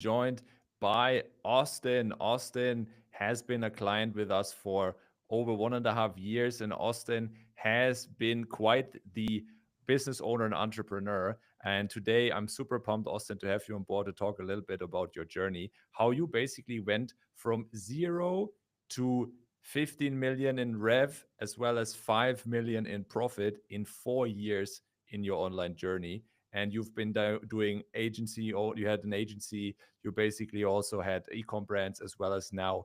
joined by Austin. Austin has been a client with us for over 1.5 years, and Austin has been quite the business owner and entrepreneur. And today I'm super pumped, Austin, to have you on board to talk a little bit about your journey, how you basically went from zero to 15 million in rev, as well as 5 million in profit in 4 years in your online journey. And you've been doing agency, or you had an agency, you basically also had e-com brands, as well as now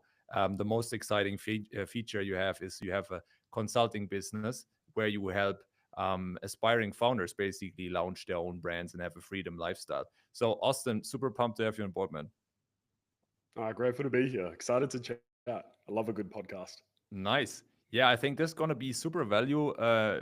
the most exciting feature you have is you have a consulting business where you help aspiring founders basically launch their own brands and have a freedom lifestyle. So, Austin, super pumped to have you on board, man. Grateful to be here. Excited to chat. I love a good podcast. Nice. Yeah, I think this is going to be super value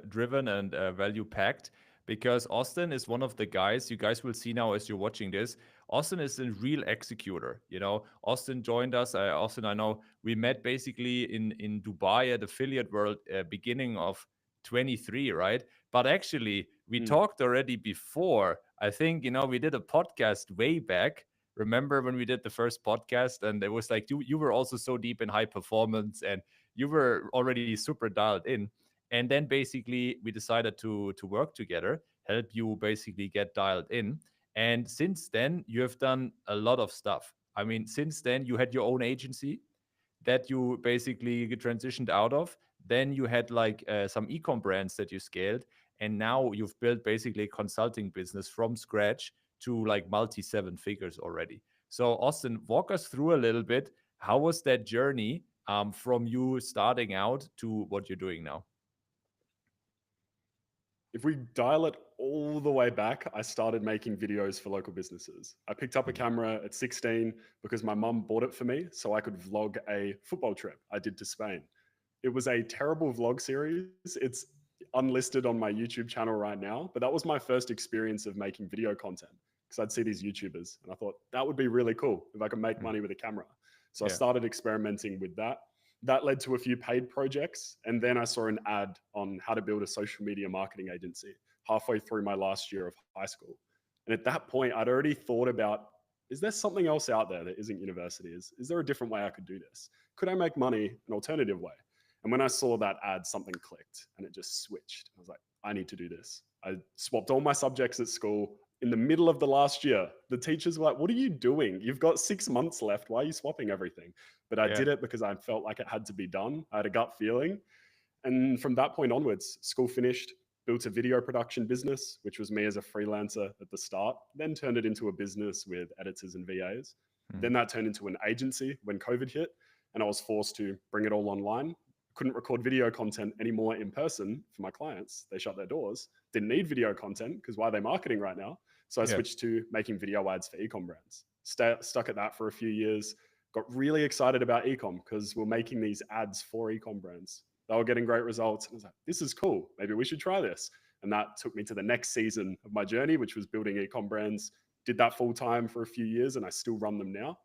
driven and value packed, because Austin is one of the guys you guys will see now as you're watching this. Austin is a real executor. You know, Austin joined us. Austin, I know we met basically in Dubai at Affiliate World beginning of 23, right? But actually, we Mm. talked already before. I think, we did a podcast way back. Remember when we did the first podcast, and it was like you were also so deep in high performance, and you were already super dialed in. And then basically we decided to work together, help you basically get dialed in. And since then you have done a lot of stuff. I mean, since then you had your own agency that you basically transitioned out of. Then you had like some ecom brands that you scaled, and now you've built basically a consulting business from scratch to like multi seven figures already. So, Austin, walk us through a little bit. How was that journey from you starting out to what you're doing now? If we dial it all the way back, I started making videos for local businesses. I picked up a Mhm. camera at 16 because my mum bought it for me so I could vlog a football trip I did to Spain. It was a terrible vlog series. It's unlisted on my YouTube channel right now, but that was my first experience of making video content because I'd see these YouTubers and I thought that would be really cool if I could make Mm. money with a camera. So I Yeah. started experimenting with that. That led to a few paid projects. And then I saw an ad on how to build a social media marketing agency halfway through my last year of high school. And at that point, I'd already thought about, is there something else out there that isn't university? Is there a different way I could do this? Could I make money an alternative way? And when I saw that ad, something clicked and it just switched. I was like, I need to do this. I swapped all my subjects at school in the middle of the last year. The teachers were like, what are you doing? You've got 6 months left. Why are you swapping everything? But I Yeah. did it because I felt like it had to be done. I had a gut feeling. And from that point onwards, school finished, built a video production business, which was me as a freelancer at the start, then turned it into a business with editors and VAs. Mm. Then that turned into an agency when COVID hit, and I was forced to bring it all online. Couldn't record video content anymore in person for my clients. They shut their doors. Didn't need video content because why are they marketing right now? So I Yeah. switched to making video ads for ecom brands. Stuck at that for a few years. Got really excited about ecom because we're making these ads for ecom brands. They were getting great results. And I was like, this is cool. Maybe we should try this. And that took me to the next season of my journey, which was building ecom brands. Did that full time for a few years and I still run them now.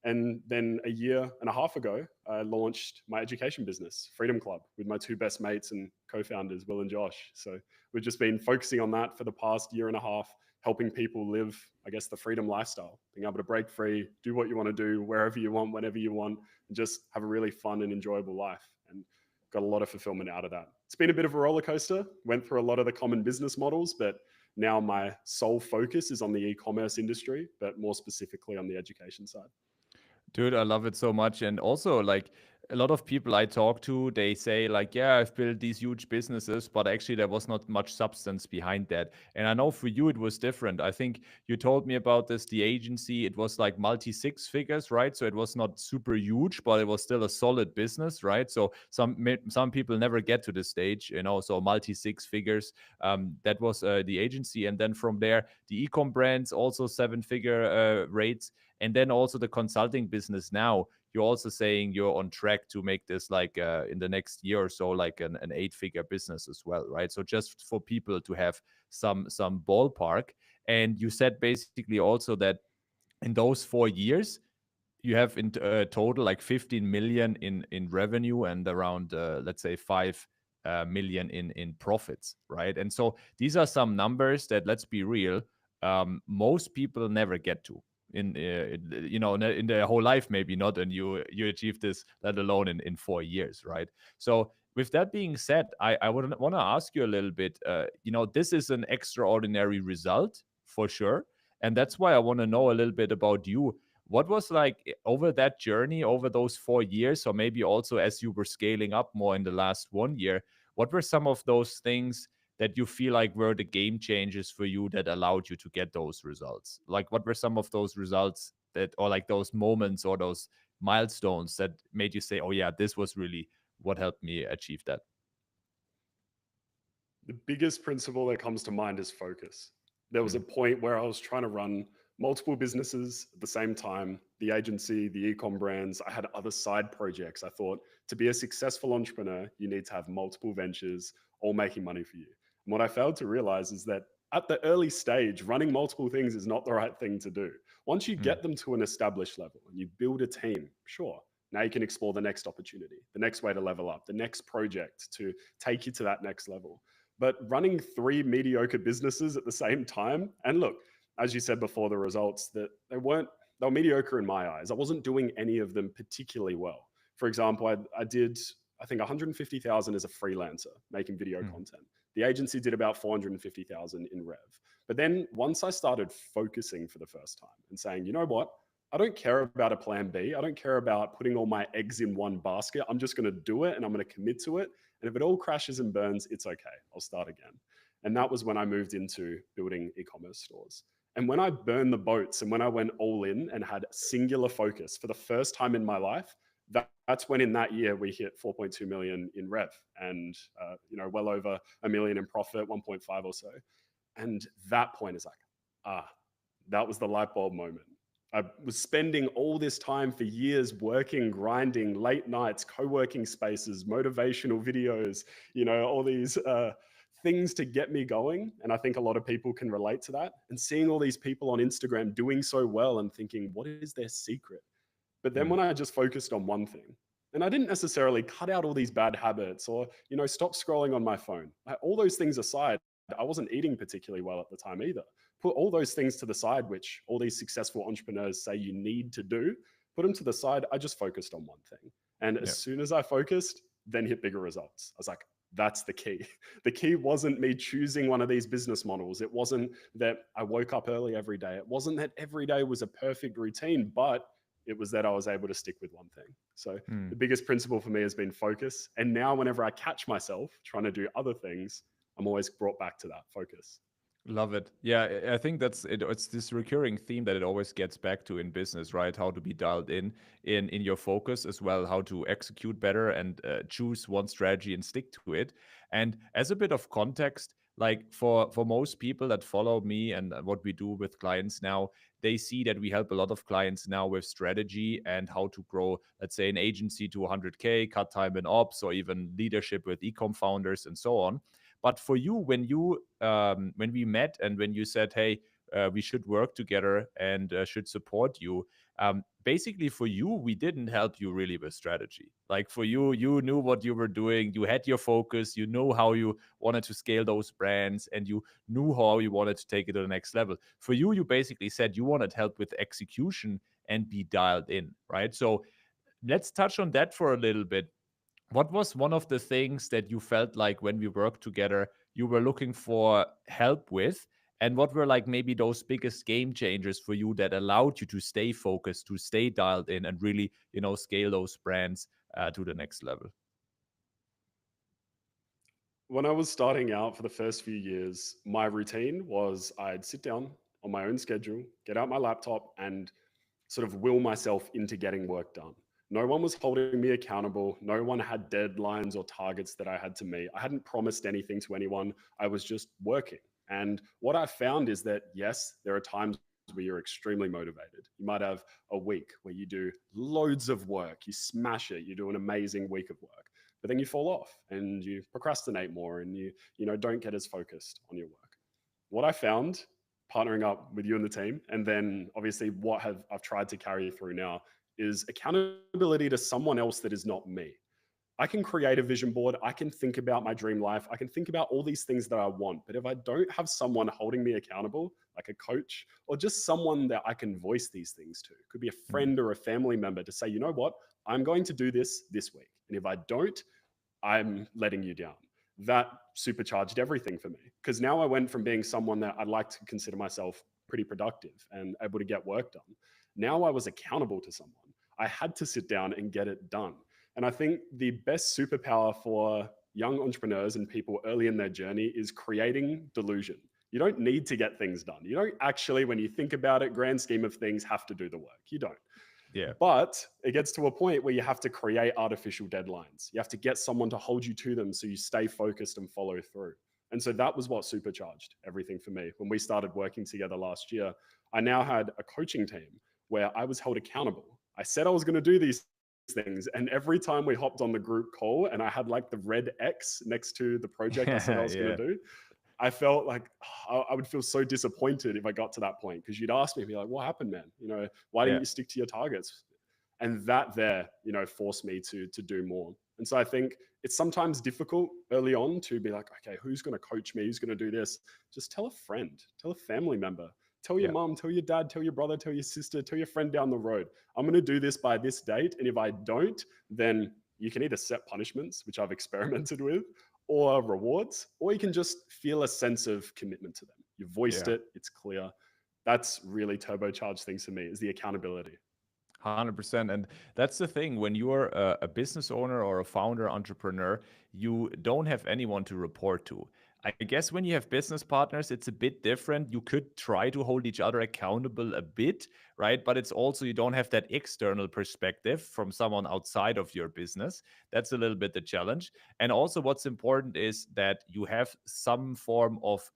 And then a year and a half ago, I launched my education business, Freedom Club, with my two best mates and co founders, Will and Josh. So we've just been focusing on that for the past year and a half, helping people live, I guess, the freedom lifestyle, being able to break free, do what you want to do, wherever you want, whenever you want, and just have a really fun and enjoyable life. And got a lot of fulfillment out of that. It's been a bit of a roller coaster, went through a lot of the common business models, but now my sole focus is on the e-commerce industry, but more specifically on the education side. Dude, I love it so much. And also, like, a lot of people I talk to, they say, like, yeah, I've built these huge businesses, but actually there was not much substance behind that. And I know for you it was different. I think you told me about this, the agency, it was like multi six figures, right? So it was not super huge, but it was still a solid business, right? So some people never get to this stage, so multi six figures. That was the agency. And then from there, the ecom brands also seven figure rates, and then also the consulting business now. You're also saying you're on track to make this like in the next year or so like an eight figure business as well, right? So just for people to have some ballpark. And you said basically also that in those 4 years you have in total like 15 million in revenue and around let's say 5 million in profits, right? And so these are some numbers that, let's be real, most people never get to. in their whole life, maybe not, and you achieve this, let alone in 4 years, right? So with that being said, I would want to ask you a little bit. This is an extraordinary result for sure, and that's why I want to know a little bit about you. What was like over that journey, over those 4 years, or maybe also as you were scaling up more in the last 1 year? What were some of those things that you feel like were the game changers for you that allowed you to get those results? Like, what were some of those results that, or like those moments or those milestones that made you say, oh, yeah, this was really what helped me achieve that? The biggest principle that comes to mind is focus. There was a Mm, point where I was trying to run multiple businesses at the same time, the agency, the ecom brands. I had other side projects. I thought to be a successful entrepreneur, you need to have multiple ventures all making money for you. And what I failed to realize is that at the early stage, running multiple things is not the right thing to do. Once you mm, get them to an established level and you build a team, sure, now you can explore the next opportunity, the next way to level up, the next project to take you to that next level. But running three mediocre businesses at the same time, and look, as you said before, the results that they were mediocre in my eyes. I wasn't doing any of them particularly well. For example, I did, I think, 150,000 as a freelancer making video mm, content. The agency did about 450,000 in rev. But then once I started focusing for the first time and saying, you know what, I don't care about a plan B. I don't care about putting all my eggs in one basket. I'm just going to do it and I'm going to commit to it. And if it all crashes and burns, it's okay. I'll start again. And that was when I moved into building e-commerce stores. And when I burned the boats and when I went all in and had singular focus for the first time in my life, that's when in that year we hit 4.2 million in rev and well over a million in profit, 1.5 or so. And that point is like, that was the light bulb moment. I was spending all this time for years working, grinding, late nights, co-working spaces, motivational videos, all these things to get me going. And I think a lot of people can relate to that. And seeing all these people on Instagram doing so well and thinking, what is their secret? But then mm, when I just focused on one thing, and I didn't necessarily cut out all these bad habits or, stop scrolling on my phone. All those things aside, I wasn't eating particularly well at the time either. Put all those things to the side, which all these successful entrepreneurs say you need to do, put them to the side. I just focused on one thing. And as yeah. soon as I focused, then hit bigger results. I was like, that's the key. The key wasn't me choosing one of these business models. It wasn't that I woke up early every day. It wasn't that every day was a perfect routine, but it was that I was able to stick with one thing. So Mm. the biggest principle for me has been focus. And now whenever I catch myself trying to do other things, I'm always brought back to that focus. Love it. Yeah, I think that's it. It's this recurring theme that it always gets back to in business, right? How to be dialed in your focus as well, how to execute better and choose one strategy and stick to it. And as a bit of context, like for most people that follow me and what we do with clients now, they see that we help a lot of clients now with strategy and how to grow, let's say, an agency to 100K, cut time in ops, or even leadership with ecom founders and so on. But for you, when we met and when you said, "Hey, we should work together and should support you," basically for you, we didn't help you really with strategy. Like for you, you knew what you were doing, you had your focus, you know how you wanted to scale those brands, and you knew how you wanted to take it to the next level. For you, you basically said you wanted help with execution and be dialed in, right? So let's touch on that for a little bit. What was one of the things that you felt like when we worked together you were looking for help with? And what were like maybe those biggest game changers for you that allowed you to stay focused, to stay dialed in, and really, scale those brands to the next level? When I was starting out for the first few years, my routine was I'd sit down on my own schedule, get out my laptop, and sort of will myself into getting work done. No one was holding me accountable. No one had deadlines or targets that I had to meet. I hadn't promised anything to anyone. I was just working. And what I found is that, yes, there are times where you're extremely motivated. You might have a week where you do loads of work, you smash it, you do an amazing week of work, but then you fall off and you procrastinate more and you don't get as focused on your work. What I found partnering up with you and the team, and then obviously what I've tried to carry through now is accountability to someone else that is not me. I can create a vision board. I can think about my dream life. I can think about all these things that I want. But if I don't have someone holding me accountable, like a coach, or just someone that I can voice these things to, could be a Mm. friend or a family member to say, you know what, I'm going to do this week. And if I don't, I'm letting you down. That supercharged everything for me because now I went from being someone that I'd like to consider myself pretty productive and able to get work done. Now I was accountable to someone. I had to sit down and get it done. And I think the best superpower for young entrepreneurs and people early in their journey is creating delusion. You don't need to get things done. You don't actually, when you think about it, grand scheme of things, have to do the work. You don't. Yeah. But it gets to a point where you have to create artificial deadlines. You have to get someone to hold you to them so you stay focused and follow through. And so that was what supercharged everything for me. When we started working together last year, I now had a coaching team where I was held accountable. I said I was going to do these things. And every time we hopped on the group call and I had like the red X next to the project I said I was Yeah. going to do, I felt like I would feel so disappointed if I got to that point because you'd ask me, be like, what happened, man? You know, why didn't Yeah. you stick to your targets? And that there, you know, forced me to do more. And so I think it's sometimes difficult early on to be like, okay, who's going to coach me? Who's going to do this? Just tell a friend, tell a family member, tell your Yeah. mom, tell your dad, tell your brother, tell your sister, tell your friend down the road. I'm going to do this by this date. And if I don't, then you can either set punishments, which I've experimented with, or rewards, or you can just feel a sense of commitment to them. You voiced Yeah. it, it's clear. That's really turbocharged things for me is the accountability. 100%. And that's the thing. When you're a business owner or a founder entrepreneur, you don't have anyone to report to. I guess when you have business partners, it's a bit different. You could try to hold each other accountable a bit, right? But it's also, you don't have that external perspective from someone outside of your business. That's a little bit the challenge. And also, what's important is that you have some form of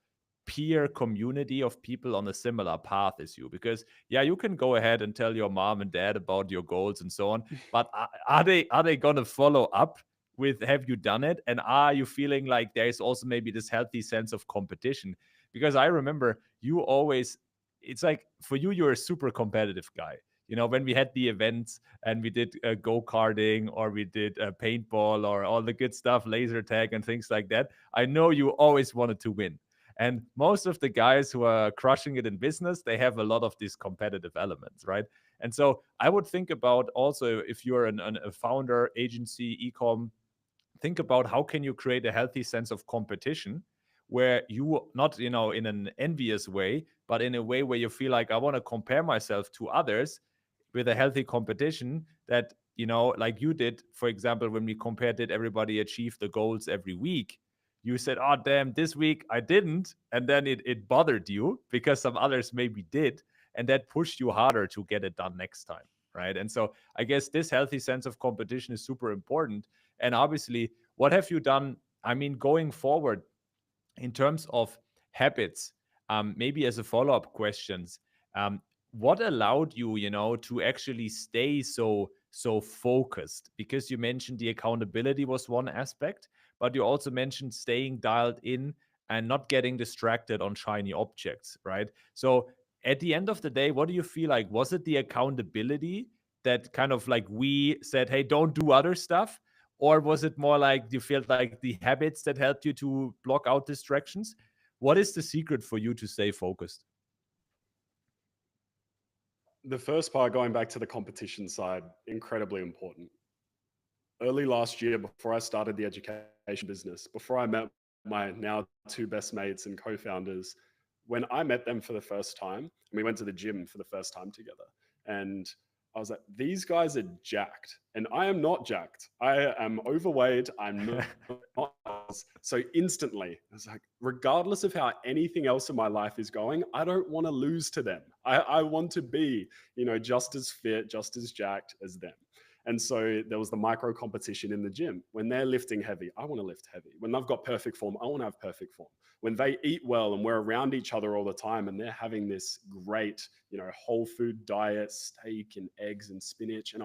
peer community of people on a similar path as you, because yeah, you can go ahead and tell your mom and dad about your goals and so on, but are they going to follow up with, have you done it, and are you feeling like there's also maybe this healthy sense of competition? Because I remember you always, it's like for you, you're a super competitive guy. You know, when we had the events and we did go-karting or we did paintball or all the good stuff, laser tag and things like that, I know you always wanted to win. And most of the guys who are crushing it in business, they have a lot of these competitive elements, right? And so I would think about also, if you're a founder, agency, ecom, think about how can you create a healthy sense of competition where you not, in an envious way, but in a way where you feel like I want to compare myself to others with a healthy competition that, like you did, for example, when we compared, did everybody achieve the goals every week? You said, oh, damn, this week I didn't. And then it bothered you because some others maybe did. And that pushed you harder to get it done next time. Right. And so I guess this healthy sense of competition is super important. And obviously, what have you done? I mean, going forward in terms of habits, maybe as a follow-up questions, um, what allowed you, to actually stay so focused? Because you mentioned the accountability was one aspect, but you also mentioned staying dialed in and not getting distracted on shiny objects, right? So at the end of the day, what do you feel like? Was it the accountability that kind of like we said, hey, don't do other stuff? Or was it more like you felt like the habits that helped you to block out distractions? What is the secret for you to stay focused? The first part, going back to the competition side, incredibly important. Early last year, before I started the education business, before I met my now two best mates and co-founders, when I met them for the first time, we went to the gym for the first time together. And I was like, these guys are jacked. And I am not jacked. I am overweight. I'm not. So instantly, I was like, regardless of how anything else in my life is going, I don't want to lose to them. I want to be, just as fit, just as jacked as them. And so there was the micro competition in the gym. When they're lifting heavy, I want to lift heavy. When they've got perfect form, I want to have perfect form. When they eat well and we're around each other all the time and they're having this great, whole food diet, steak and eggs and spinach.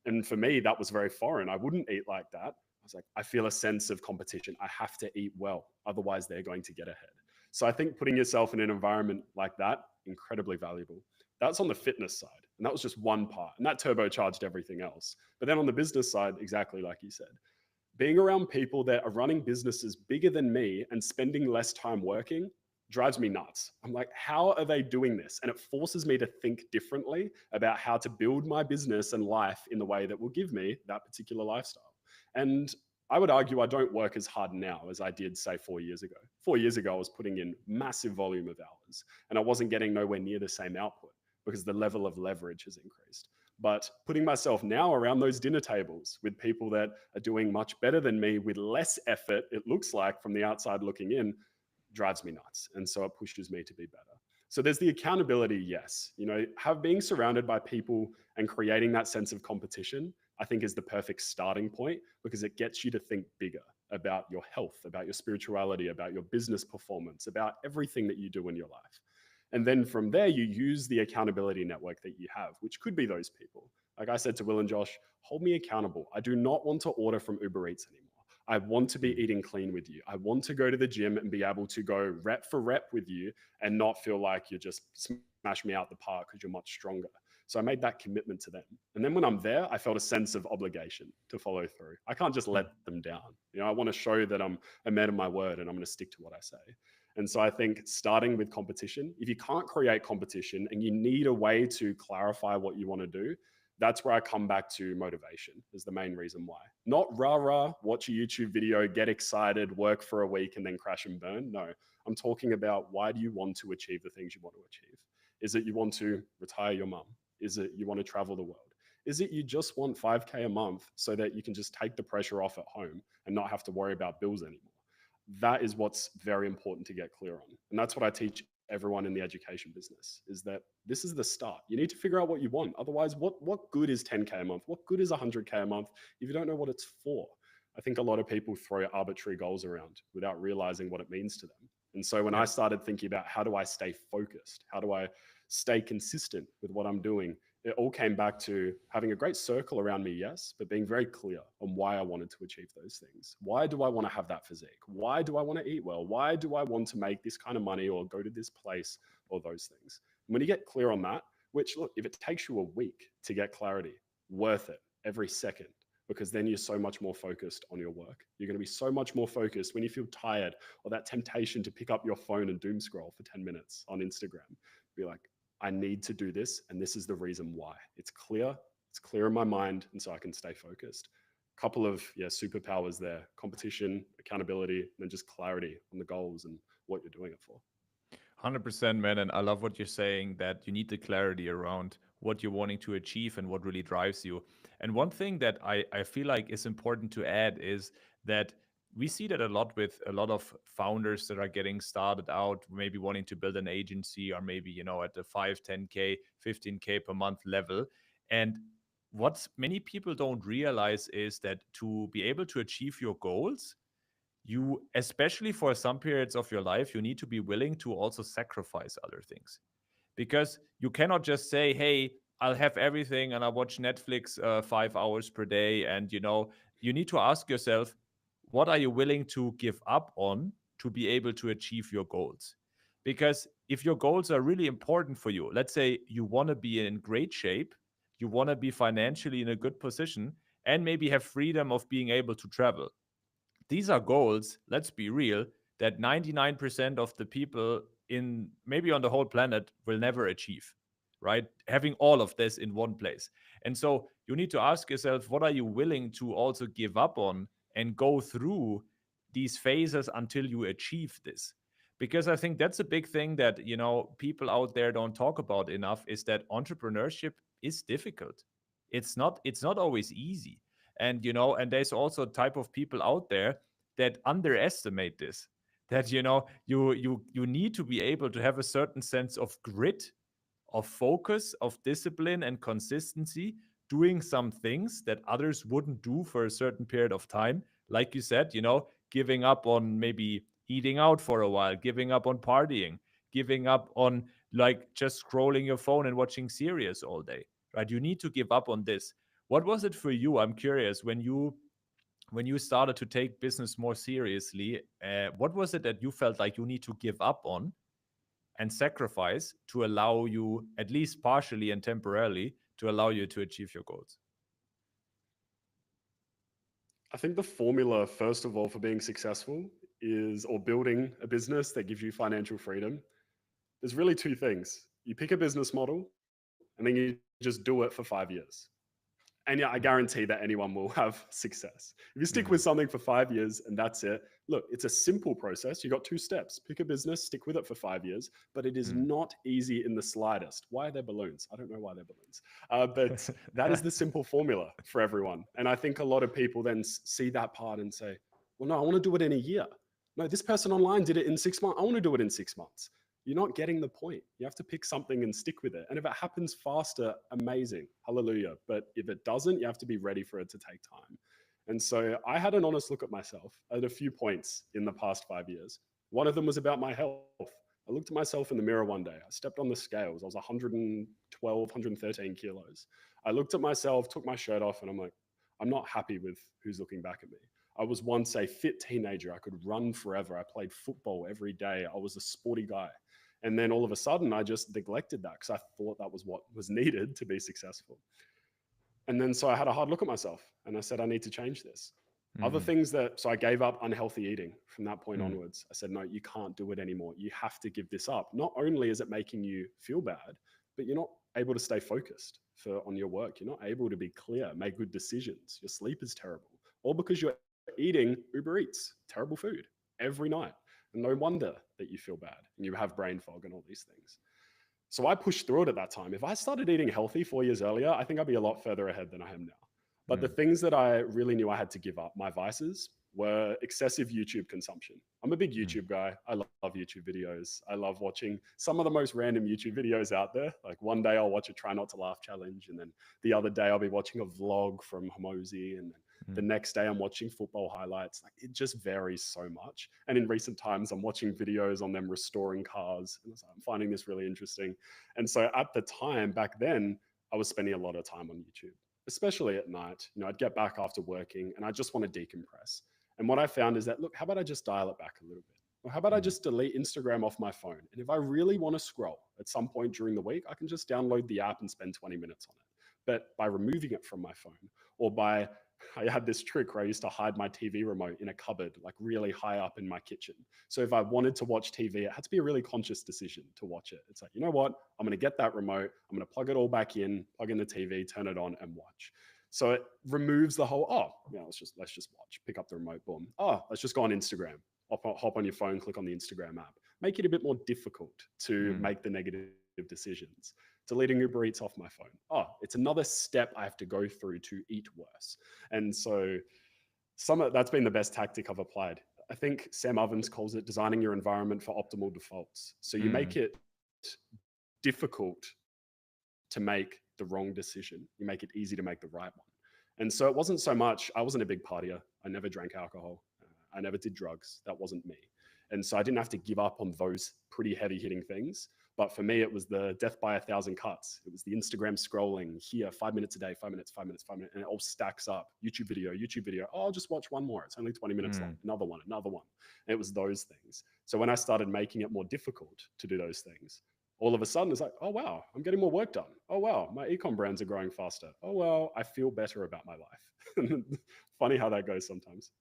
And for me, that was very foreign. I wouldn't eat like that. I was like, I feel a sense of competition. I have to eat well. Otherwise, they're going to get ahead. So I think putting yourself in an environment like that, incredibly valuable. That's on the fitness side. And that was just one part. And that turbocharged everything else. But then on the business side, exactly like you said, Being around people that are running businesses bigger than me and spending less time working drives me nuts. I'm like, how are they doing this? And it forces me to think differently about how to build my business and life in the way that will give me that particular lifestyle. And I would argue I don't work as hard now as I did, say, 4 years ago. 4 years ago, I was putting in massive volume of hours and I wasn't getting nowhere near the same output because the level of leverage has increased. But putting myself now around those dinner tables with people that are doing much better than me with less effort, it looks like from the outside looking in, drives me nuts. And so it pushes me to be better. So there's the accountability, yes. Being surrounded by people and creating that sense of competition, I think is the perfect starting point because it gets you to think bigger about your health, about your spirituality, about your business performance, about everything that you do in your life. And then from there, you use the accountability network that you have, which could be those people. Like I said to Will and Josh, hold me accountable. I do not want to order from Uber Eats anymore. I want to be eating clean with you. I want to go to the gym and be able to go rep for rep with you and not feel like you're just smash me out the park because you're much stronger. So I made that commitment to them. And then when I'm there, I felt a sense of obligation to follow through. I can't just let them down. I want to show that I'm a man of my word and I'm going to stick to what I say. And so I think starting with competition, if you can't create competition and you need a way to clarify what you want to do, that's where I come back to motivation is the main reason why. Not rah, watch a YouTube video, get excited, work for a week and then crash and burn. No, I'm talking about why do you want to achieve the things you want to achieve? Is it you want to retire your mum? Is it you want to travel the world? Is it you just want 5K a month so that you can just take the pressure off at home and not have to worry about bills anymore? That is what's very important to get clear on. And that's what I teach everyone in the education business is that this is the start. You need to figure out what you want. Otherwise, what good is 10K a month? What good is 100K a month if you don't know what it's for? I think a lot of people throw arbitrary goals around without realizing what it means to them. And so when I started thinking about how do I stay focused? How do I stay consistent with what I'm doing? It all came back to having a great circle around me, yes, but being very clear on why I wanted to achieve those things. Why do I want to have that physique? Why do I want to eat well? Why do I want to make this kind of money or go to this place or those things? And when you get clear on that, which look, if it takes you a week to get clarity, worth it every second, because then you're so much more focused on your work. You're going to be so much more focused when you feel tired or that temptation to pick up your phone and doom scroll for 10 minutes on Instagram. Be like, I need to do this, and this is the reason why. It's clear in my mind, and so I can stay focused. Couple of superpowers there: competition, accountability, and then just clarity on the goals and what you're doing it for. 100%, man. And I love what you're saying that you need the clarity around what you're wanting to achieve and what really drives you. And one thing that I feel like is important to add is that we see that a lot with a lot of founders that are getting started out, maybe wanting to build an agency or maybe, at the 5, 10K, 15K per month level. And what many people don't realize is that to be able to achieve your goals, you, especially for some periods of your life, you need to be willing to also sacrifice other things, because you cannot just say, hey, I'll have everything and I watch Netflix 5 hours per day. And you need to ask yourself, what are you willing to give up on to be able to achieve your goals? Because if your goals are really important for you, let's say you want to be in great shape, you want to be financially in a good position, and maybe have freedom of being able to travel. These are goals, let's be real, that 99% of the people in maybe on the whole planet will never achieve, right? Having all of this in one place. And so you need to ask yourself, what are you willing to also give up on and go through these phases until you achieve this? Because I think that's a big thing that, people out there don't talk about enough, is that entrepreneurship is difficult. It's not always easy. And and there's also a type of people out there that underestimate this, that you need to be able to have a certain sense of grit, of focus, of discipline and consistency, doing some things that others wouldn't do for a certain period of time. Like you said, giving up on maybe eating out for a while, giving up on partying, giving up on like just scrolling your phone and watching series all day, right? You need to give up on this. What was it for you? I'm curious, when you started to take business more seriously, what was it that you felt like you need to give up on and sacrifice to allow you, at least partially and temporarily, to allow you to achieve your goals? I think the formula, first of all, for being successful is, or building a business that gives you financial freedom, there's really two things. You pick a business model and then you just do it for 5 years. And yeah, I guarantee that anyone will have success. If you stick with Mm, something for 5 years and that's it, look, it's a simple process. You got two steps: pick a business, stick with it for 5 years, but it is mm. not easy in the slightest. Why are there balloons? I don't know why they're balloons. But that is the simple formula for everyone. And I think a lot of people then see that part and say, well, no, I want to do it in a year. No, this person online did it in 6 months. I want to do it in 6 months. You're not getting the point. You have to pick something and stick with it. And if it happens faster, amazing, hallelujah. But if it doesn't, you have to be ready for it to take time. And so I had an honest look at myself at a few points in the past 5 years. One of them was about my health. I looked at myself in the mirror one day. I stepped on the scales. I was 112, 113 kilos. I looked at myself, took my shirt off, and I'm like, I'm not happy with who's looking back at me. I was once a fit teenager. I could run forever. I played football every day. I was a sporty guy. And then all of a sudden, I just neglected that because I thought that was what was needed to be successful. And then so I had a hard look at myself and I said, I need to change this. Other Mm, things that, so I gave up unhealthy eating from that point mm, onwards. I said, no, you can't do it anymore. You have to give this up. Not only is it making you feel bad, but you're not able to stay focused on your work. You're not able to be clear, make good decisions. Your sleep is terrible, all because you're eating Uber Eats, terrible food every night. And no wonder that you feel bad and you have brain fog and all these things. So I pushed through it at that time. If I started eating healthy 4 years earlier, I think I'd be a lot further ahead than I am now. But the mm, things that I really knew I had to give up, my vices, were excessive YouTube consumption. I'm a big mm, YouTube guy. I love YouTube videos. I love watching some of the most random YouTube videos out there. Like one day I'll watch a try not to laugh challenge. And then the other day I'll be watching a vlog from Homozy. And then the mm, next day I'm watching football highlights. Like it just varies so much. And in recent times, I'm watching videos on them restoring cars. And I'm finding this really interesting. And so at the time back then, I was spending a lot of time on YouTube, especially at night. I'd get back after working and I just want to decompress. And what I found is that, look, how about I just dial it back a little bit? Or how about I mm, just delete Instagram off my phone? And if I really want to scroll at some point during the week, I can just download the app and spend 20 minutes on it. But by removing it from my phone, or I had this trick where I used to hide my TV remote in a cupboard, like really high up in my kitchen. So if I wanted to watch TV, it had to be a really conscious decision to watch it. It's like, you know what? I'm going to get that remote. I'm going to plug it all back in, plug in the TV, turn it on and watch. So it removes the whole, let's just watch, pick up the remote, boom. Let's just go on Instagram, hop on your phone, click on the Instagram app. Make it a bit more difficult to mm. make the negative decisions. Deleting Uber Eats off my phone. It's another step I have to go through to eat worse. And so that's been the best tactic I've applied. I think Sam Ovens calls it designing your environment for optimal defaults. So you make Mm. it difficult to make the wrong decision. You make it easy to make the right one. And so it wasn't so much, I wasn't a big partier. I never drank alcohol. I never did drugs. That wasn't me. And so I didn't have to give up on those pretty heavy hitting things. But for me, it was the death by 1,000 cuts. It was the Instagram scrolling here, 5 minutes a day, 5 minutes, 5 minutes, 5 minutes, and it all stacks up. YouTube video. I'll just watch one more. It's only 20 minutes long. Mm. Another one. And it was those things. So when I started making it more difficult to do those things, all of a sudden it's like, oh, wow, I'm getting more work done. Oh, wow, my ecom brands are growing faster. Oh, well, I feel better about my life. Funny how that goes sometimes.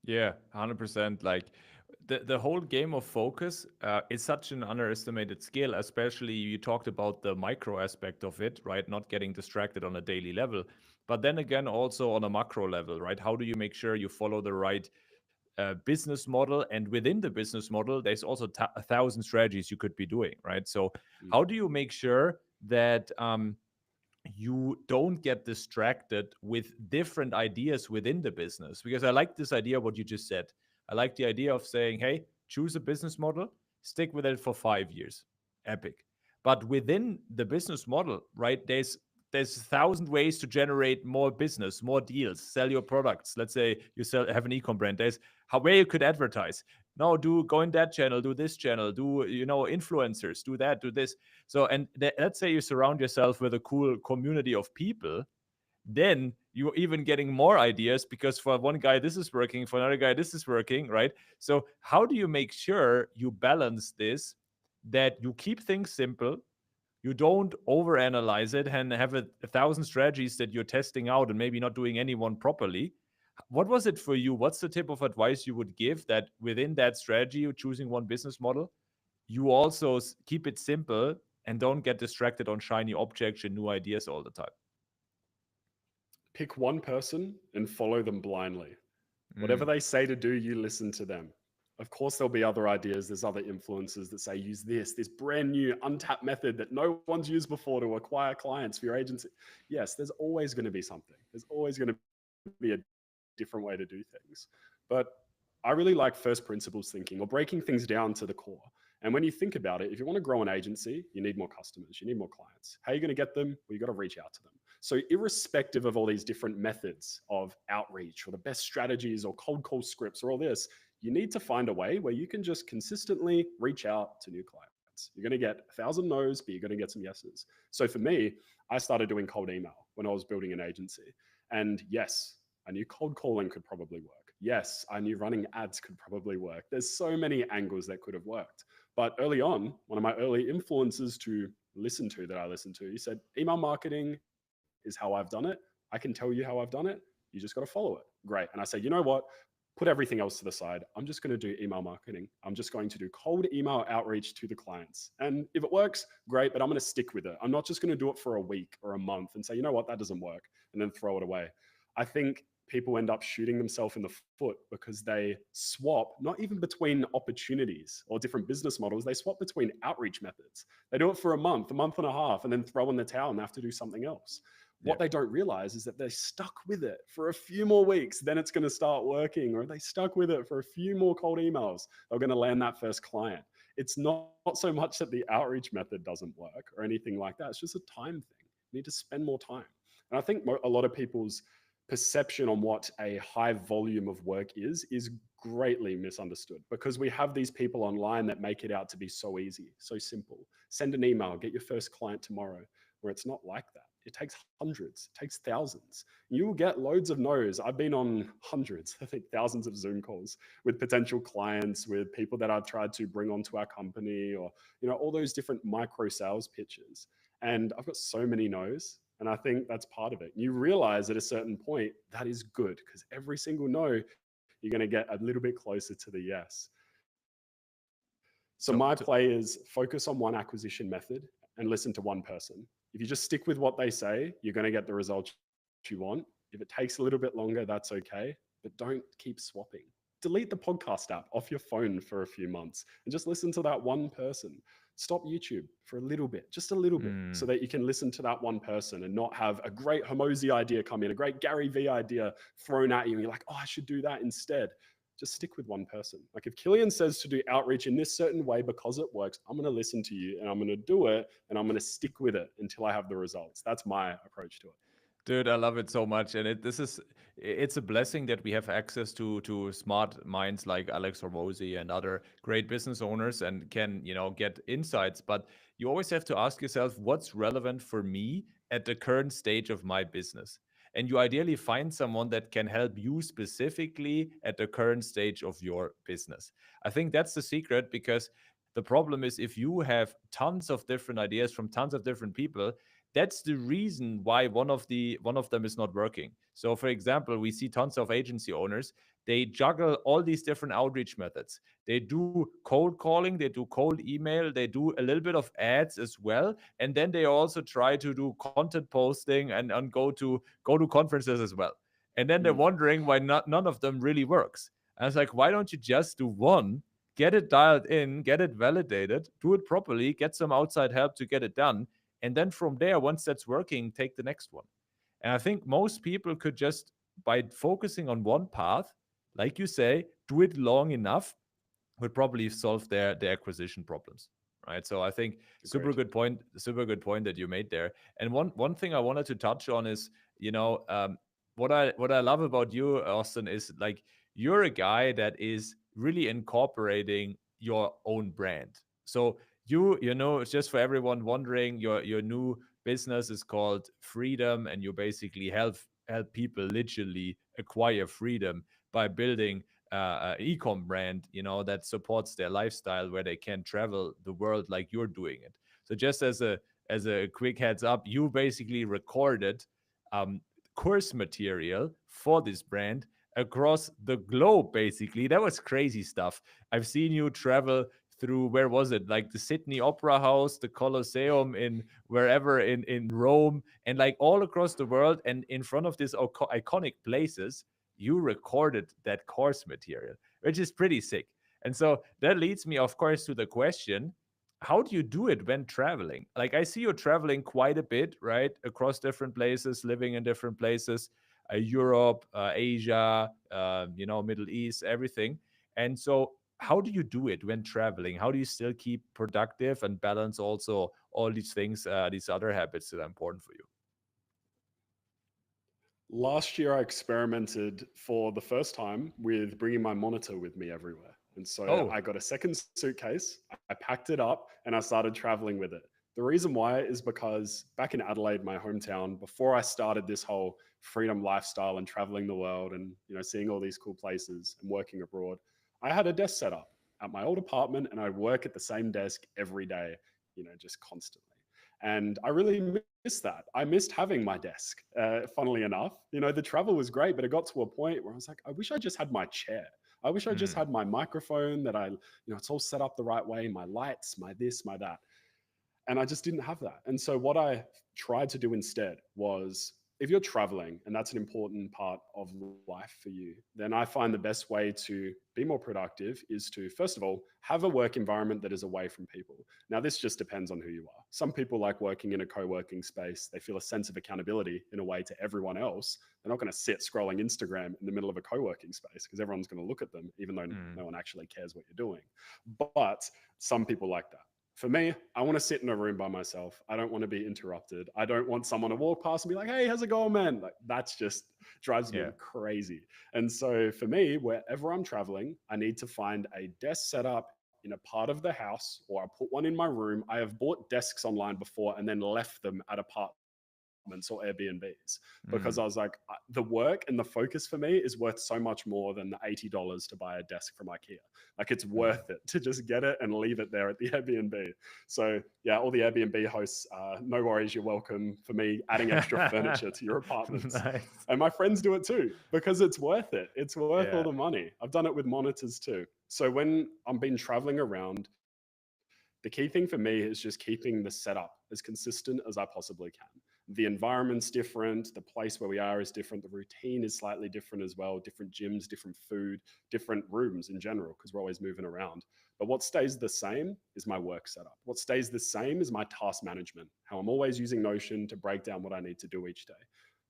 Yeah, 100%. Like the whole game of focus is such an underestimated skill, especially you talked about the micro aspect of it, right? Not getting distracted on a daily level. But then again, also on a macro level, right? How do you make sure you follow the right business model? And within the business model, there's also 1,000 strategies you could be doing, right? So, Mm. how do you make sure that you don't get distracted with different ideas within the business? Because I like this idea, what you just said. I like the idea of saying, hey, choose a business model, stick with it for 5 years. Epic. But within the business model, right, there's 1,000 ways to generate more business, more deals, sell your products. Let's say you have an e-com brand. There's where you could advertise. No, go in that channel, do this channel, do influencers, do that, do this. So, and let's say you surround yourself with a cool community of people, then you're even getting more ideas because for one guy this is working, for another guy this is working, right? So how do you make sure you balance this, that you keep things simple, you don't overanalyze it and have 1,000 strategies that you're testing out and maybe not doing any one properly, What was it for you? What's the tip of advice you would give that within that strategy, you're choosing one business model, you also keep it simple and don't get distracted on shiny objects and new ideas all the time? Pick one person and follow them blindly. Whatever Mm, they say to do, you listen to them. Of course, there'll be other ideas. There's other influencers that say use this brand new untapped method that no one's used before to acquire clients for your agency. Yes, there's always going to be something. There's always going to be a different way to do things. But I really like first principles thinking or breaking things down to the core. And when you think about it, if you want to grow an agency, you need more customers, you need more clients. How are you going to get them? Well, you got to reach out to them. So, irrespective of all these different methods of outreach or the best strategies or cold call scripts or all this, you need to find a way where you can just consistently reach out to new clients. You're going to get 1,000 no's, but you're going to get some yeses. So, for me, I started doing cold email when I was building an agency. And yes, I knew cold calling could probably work. Yes, I knew running ads could probably work. There's so many angles that could have worked. But early on, one of my early influences to listen to that I listened to, he said, email marketing is how I've done it. I can tell you how I've done it. You just got to follow it. Great. And I said, you know what? Put everything else to the side. I'm just going to do email marketing. I'm just going to do cold email outreach to the clients. And if it works, great, but I'm going to stick with it. I'm not just going to do it for a week or a month and say, you know what, that doesn't work, and then throw it away. I think people end up shooting themselves in the foot because they swap, not even between opportunities or different business models, they swap between outreach methods. They do it for a month and a half, and then throw in the towel and have to do something else. yeah. What they don't realize is that they're stuck with it for a few more weeks, then it's going to start working, or they stuck with it for a few more cold emails, they're going to land that first client. It's not so much that the outreach method doesn't work or anything like that. It's just a time thing. You need to spend more time. And I think a lot of people's perception on what a high volume of work is greatly misunderstood, because we have these people online that make it out to be so easy, so simple. Send an email, get your first client tomorrow, where it's not like that. It takes hundreds, it takes thousands. You will get loads of no's. I've been on hundreds, I think thousands of Zoom calls with potential clients, with people that I've tried to bring onto our company, or all those different micro sales pitches. And I've got so many no's. And I think that's part of it. You realize at a certain point that is good, because every single no, you're going to get a little bit closer to the yes. So So, my play is focus on one acquisition method and listen to one person. If you just stick with what they say, you're going to get the results you want. If it takes a little bit longer, that's okay, but don't keep swapping. Delete the podcast app off your phone for a few months and just listen to that one person. Stop YouTube for a little bit, just a little bit, so that you can listen to that one person and not have a great Hormozi idea come in, a great Gary Vee idea thrown at you, and you're like, oh, I should do that instead. Just stick with one person. Like if Killian says to do outreach in this certain way because it works, I'm going to listen to you and I'm going to do it, and I'm going to stick with it until I have the results. That's my approach to it. dude, I love it so much, and it's a blessing that we have access to smart minds like Alex Hormozi and other great business owners, and can get insights. But you always have to ask yourself, what's relevant for me at the current stage of my business, and you ideally find someone that can help you specifically at the current stage of your business. I think that's the secret, because the problem is, if you have tons of different ideas from tons of different people, that's the reason why one of them is not working. So for example, we see tons of agency owners, they juggle all these different outreach methods. They do cold calling, they do cold email, they do a little bit of ads as well, and then they also try to do content posting and go to conferences as well. And then they're Mm. wondering why none of them really works. And it's like, why don't you just do one, get it dialed in, get it validated, do it properly, get some outside help to get it done, and then from there, once that's working, take the next one. And I think most people could just, by focusing on one path, like you say, do it long enough, would probably solve their acquisition problems, right? So I think Agreed. super good point that you made there. And one thing I wanted to touch on is, what I love about you, Austin, is like, you're a guy that is really incorporating your own brand. So it's just for everyone wondering, your new business is called Freedom, and you basically help people literally acquire freedom by building an e-com brand, that supports their lifestyle, where they can travel the world like you're doing it. So just as a quick heads up, you basically recorded um, course material for this brand across the globe, basically. That was crazy stuff. I've seen you travel through, where was it? Like the Sydney Opera House, the Colosseum, in wherever in Rome, and like all across the world, and in front of these iconic places, you recorded that course material, which is pretty sick. And so that leads me, of course, to the question, how do you do it when traveling? Like, I see you traveling quite a bit, right? Across different places, living in different places, Europe, Asia, Middle East, everything. And so, how do you do it when traveling? How do you still keep productive and balance also all these things, these other habits that are important for you? Last year, I experimented for the first time with bringing my monitor with me everywhere. And so Oh, I got a second suitcase, I packed it up, and I started traveling with it. The reason why is because back in Adelaide, my hometown, before I started this whole freedom lifestyle and traveling the world and seeing all these cool places and working abroad, I had a desk set up at my old apartment and I'd work at the same desk every day, just constantly. And I really missed that. I missed having my desk, funnily enough. The travel was great, but it got to a point where I was like, I wish I just had my chair. I wish I just mm, had my microphone that it's all set up the right way, my lights, my this, my that. And I just didn't have that. And so what I tried to do instead was, if you're traveling and that's an important part of life for you, then I find the best way to be more productive is to, first of all, have a work environment that is away from people. Now, this just depends on who you are. Some people like working in a co-working space. They feel a sense of accountability in a way to everyone else. They're not going to sit scrolling Instagram in the middle of a co-working space because everyone's going to look at them, even though mm. no one actually cares what you're doing. But some people like that. For me, I want to sit in a room by myself. I don't want to be interrupted. I don't want someone to walk past and be like, "Hey, how's it going, man?" Like, that's just drives Yeah. me crazy. And so for me, wherever I'm traveling, I need to find a desk set up in a part of the house, or I put one in my room. I have bought desks online before and then left them at apartments or Airbnbs, because Mm. I was like, the work and the focus for me is worth so much more than the $80 to buy a desk from IKEA. Like, it's Mm. worth it to just get it and leave it there at the Airbnb. So yeah, all the Airbnb hosts, no worries, you're welcome for me adding extra furniture to your apartments. Nice. And my friends do it too, because it's worth it. It's worth all Yeah. the money. I've done it with monitors too. So when I'm been traveling around, the key thing for me is just keeping the setup as consistent as I possibly can. The environment's different, the place where we are is different, the routine is slightly different as well, different gyms, different food, different rooms in general, because we're always moving around. But what stays the same is my work setup. What stays the same is my task management, how I'm always using Notion to break down what I need to do each day.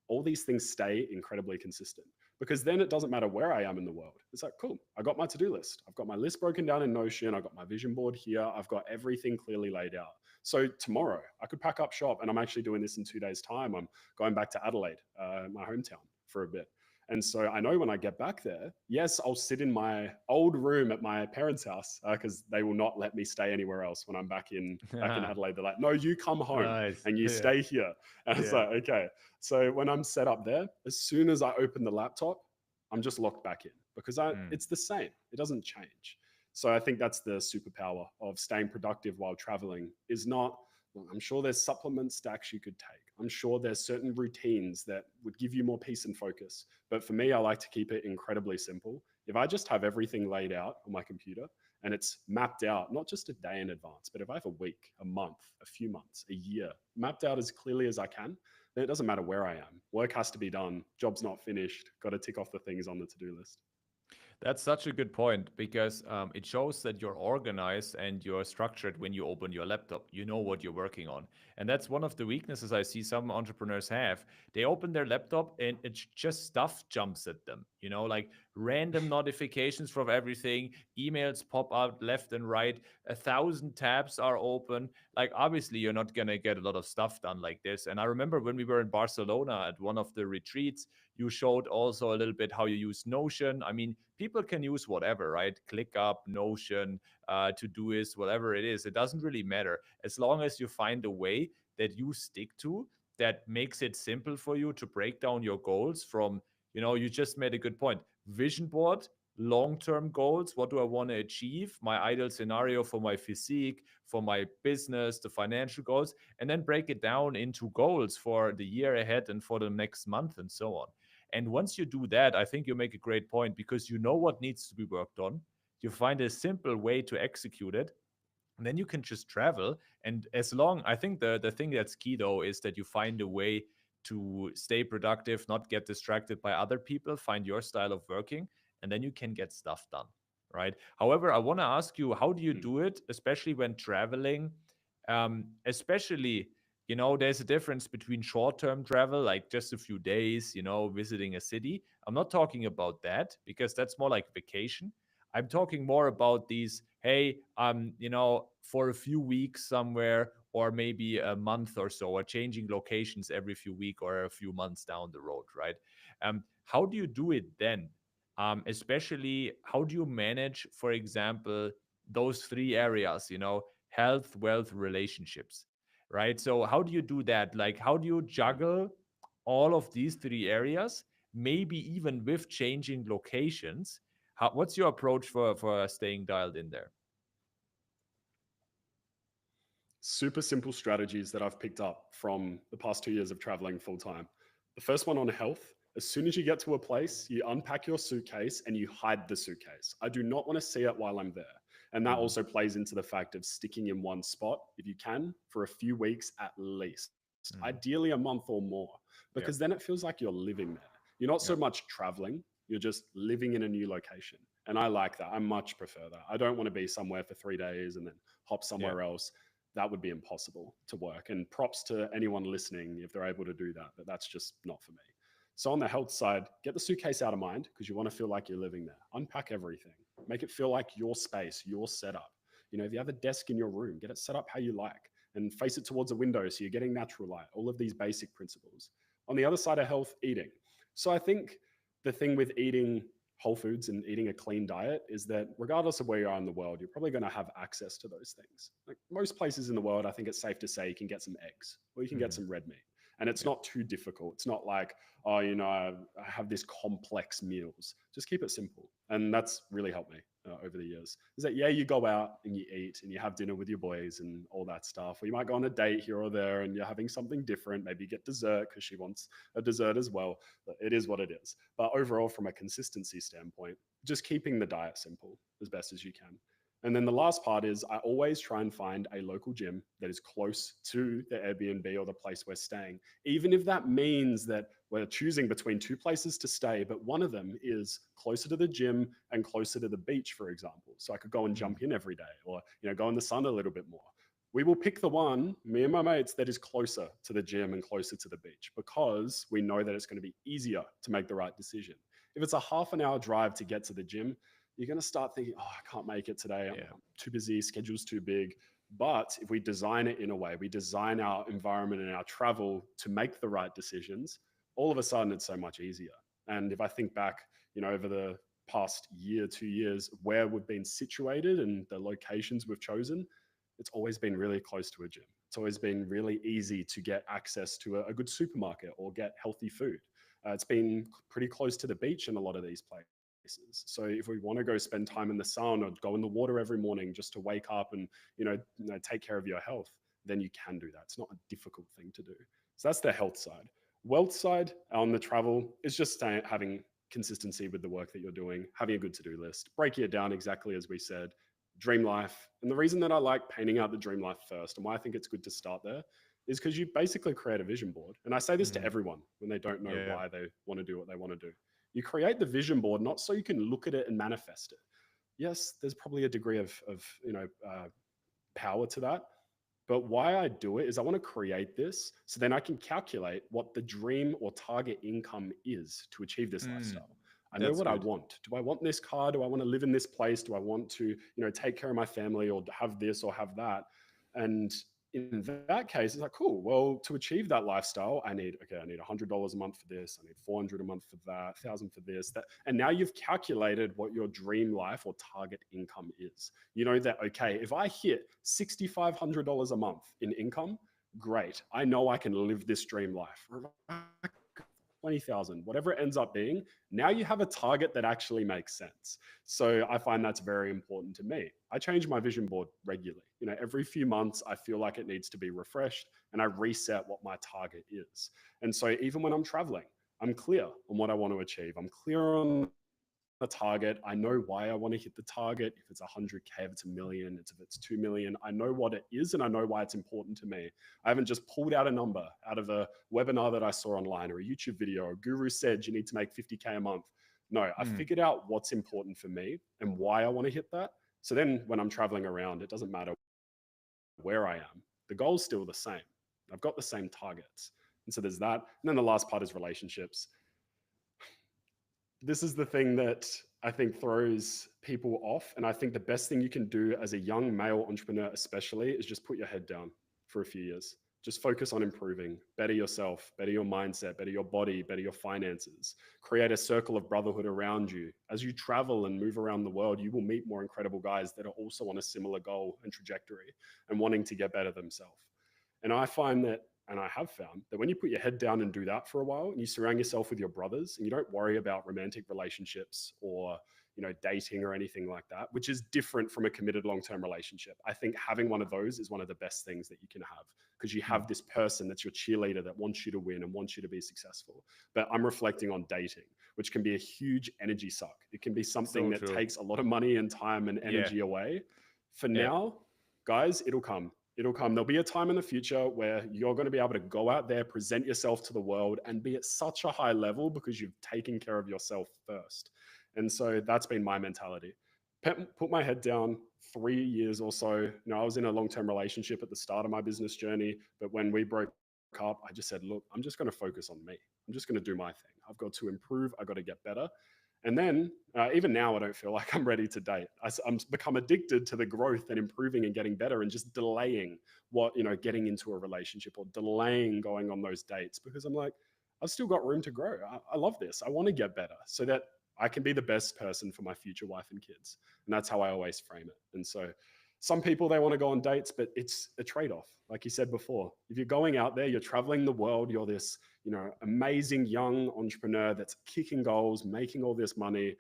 All these things stay incredibly consistent, because then it doesn't matter where I am in the world. It's like, cool, I got my to-do list. I've got my list broken down in Notion. I've got my vision board here. I've got everything clearly laid out. So tomorrow I could pack up shop, and I'm actually doing this in 2 days' time. I'm going back to Adelaide, my hometown, for a bit. And so I know when I get back there, yes, I'll sit in my old room at my parents' house, because they will not let me stay anywhere else when I'm back in Adelaide. They're like, no, you come home Nice. and you Yeah. stay here. And it's Yeah. like, okay. So when I'm set up there, as soon as I open the laptop, I'm just locked back in, because Mm. it's the same. It doesn't change. So I think that's the superpower of staying productive while traveling, is not, well, I'm sure there's supplement stacks you could take. I'm sure there's certain routines that would give you more peace and focus. But for me, I like to keep it incredibly simple. If I just have everything laid out on my computer and it's mapped out, not just a day in advance, but if I have a week, a month, a few months, a year, mapped out as clearly as I can, then it doesn't matter where I am. Work has to be done. Job's not finished. Got to tick off the things on the to-do list. That's such a good point, because it shows that you're organized and you're structured when you open your laptop. You know what you're working on. And that's one of the weaknesses I see some entrepreneurs have. They open their laptop and it's just stuff jumps at them, like random notifications from everything, emails pop out left and right, 1,000 tabs are open. Like, obviously, you're not going to get a lot of stuff done like this. And I remember when we were in Barcelona at one of the retreats, you showed also a little bit how you use Notion. I mean, people can use whatever, right? ClickUp, Notion, Todoist, whatever it is. It doesn't really matter, as long as you find a way that you stick to, that makes it simple for you to break down your goals from, you just made a good point. Vision board, long-term goals. What do I want to achieve? My ideal scenario for my physique, for my business, the financial goals, and then break it down into goals for the year ahead and for the next month and so on. And once you do that, I think you make a great point because you know what needs to be worked on. You find a simple way to execute it, and then you can just travel. And as long, I think the thing that's key though is that you find a way to stay productive, not get distracted by other people, find your style of working, and then you can get stuff done, right? However, I want to ask you, how do you Mm. do it, especially when traveling? Especially, there's a difference between short-term travel, like just a few days, visiting a city. I'm not talking about that because that's more like vacation. I'm talking more about these, hey, for a few weeks somewhere, or maybe a month or so, or changing locations every few weeks or a few months down the road, right? How do you do it then? Especially, how do you manage, for example, those three areas, health, wealth, relationships, right? So, how do you do that? Like, how do you juggle all of these three areas, maybe even with changing locations? What's your approach for staying dialed in there? Super simple strategies that I've picked up from the past 2 years of traveling full time. The first one on health: as soon as you get to a place, you unpack your suitcase and you hide the suitcase. I do not want to see it while I'm there. And that Mm, also plays into the fact of sticking in one spot, if you can, for a few weeks at least, mm, ideally a month or more, because yeah, then it feels like you're living there. You're not so yeah, much traveling, you're just living in a new location. And I like that. I much prefer that. I don't want to be somewhere for 3 days and then hop yeah. somewhere else. That would be impossible to work. And props to anyone listening if they're able to do that, but that's just not for me. So on the health side, get the suitcase out of mind because you want to feel like you're living there. Unpack everything. Make it feel like your space, your setup. If you have a desk in your room, get it set up how you like and face it towards a window so you're getting natural light. All of these basic principles. On the other side of health, eating. So I think the thing with eating whole foods and eating a clean diet is that regardless of where you are in the world, you're probably going to have access to those things. Like most places in the world, I think it's safe to say you can get some eggs or you can get Mhm, some red meat. And it's yeah. not too difficult. It's not like, oh, I have this complex meals. Just keep it simple. And that's really helped me over the years. Is that, yeah, you go out and you eat and you have dinner with your boys and all that stuff. Or you might go on a date here or there and you're having something different. Maybe you get dessert because she wants a dessert as well. But it is what it is. But overall, from a consistency standpoint, just keeping the diet simple as best as you can. And then the last part is I always try and find a local gym that is close to the Airbnb or the place we're staying, even if that means that we're choosing between two places to stay, but one of them is closer to the gym and closer to the beach, for example. So I could go and Mm, jump in every day or, go in the sun a little bit more. We will pick the one, me and my mates, that is closer to the gym and closer to the beach because we know that it's going to be easier to make the right decision. If it's a half an hour drive to get to the gym, you're going to start thinking, oh, I can't make it today. I'm yeah. too busy, schedule's too big. But if we design it in a way, we design our environment and our travel to make the right decisions, all of a sudden it's so much easier. And if I think back, over the past year, 2 years, where we've been situated and the locations we've chosen, it's always been really close to a gym. It's always been really easy to get access to a good supermarket or get healthy food. It's been pretty close to the beach in a lot of these places. So if we want to go spend time in the sun or go in the water every morning just to wake up and take care of your health, then you can do that. It's not a difficult thing to do. So that's the health side. Wealth side on the travel is just having consistency with the work that you're doing, having a good to-do list, breaking it down exactly as we said, dream life. And the reason that I like painting out the dream life first and why I think it's good to start there is because you basically create a vision board. And I say this to Mhm, everyone when they don't know yeah. why they want to do what they want to do. You create the vision board not so you can look at it and manifest it. Yes, there's probably a degree of power to that. But why I do it is I want to create this so then I can calculate what the dream or target income is to achieve this Mm, lifestyle. I know that's what I good. want. Do I want this car? Do I want to live in this place? Do I want to, take care of my family or have this or have that? And in that case, it's like, cool. Well, to achieve that lifestyle, I need $100 a month for this. I need 400 a month for that, 1,000 for this, that. And now you've calculated what your dream life or target income is. You know that, okay, if I hit $6,500 a month in income, great. I know I can live this dream life. 20,000, whatever it ends up being, now you have a target that actually makes sense. So I find that's very important to me. I change my vision board regularly. Every few months, I feel like it needs to be refreshed and I reset what my target is. And so even when I'm traveling, I'm clear on what I want to achieve. I'm clear on the target. I know why I want to hit the target. If it's 100K, if it's a million, if it's 2 million, I know what it is and I know why it's important to me. I haven't just pulled out a number out of a webinar that I saw online or a YouTube video. A guru said you need to make 50K a month. No, I Mm. figured out what's important for me and why I want to hit that. So then when I'm traveling around, it doesn't matter where I am. The goal's still the same. I've got the same targets. And so there's that. And then the last part is relationships. This is the thing that I think throws people off. And I think the best thing you can do as a young male entrepreneur, especially, is just put your head down for a few years. Just focus on improving, better yourself, better your mindset, better your body, better your finances. Create a circle of brotherhood around you. As you travel and move around the world, you will meet more incredible guys that are also on a similar goal and trajectory and wanting to get better themselves. And I find that, and I have found that when you put your head down and do that for a while and you surround yourself with your brothers and you don't worry about romantic relationships or dating or anything like that, which is different from a committed long-term relationship. I think having one of those is one of the best things that you can have because you have this person that's your cheerleader that wants you to win and wants you to be successful. But I'm reflecting on dating, which can be a huge energy suck. It can be something So that true. takes a lot of money and time and Yeah. energy away. For Yeah. now, guys, it'll come. It'll come. There'll be a time in the future where you're going to be able to go out there, present yourself to the world, and be at such a high level because you've taken care of yourself first. And so that's been my mentality. Put my head down 3 years or so. I was in a long-term relationship at the start of my business journey, but when we broke up, I just said, look, I'm just going to focus on me. I'm just going to do my thing. I've got to improve. I've got to get better. And then even now, I don't feel like I'm ready to date. I'm become addicted to the growth and improving and getting better and just delaying getting into a relationship or delaying going on those dates because I'm like, I've still got room to grow. I love this. I want to get better so that I can be the best person for my future wife and kids. And that's how I always frame it. And so some people, they want to go on dates, but it's a trade-off. Like you said before, if you're going out there, you're traveling the world, you're this amazing young entrepreneur that's kicking goals, making all this money.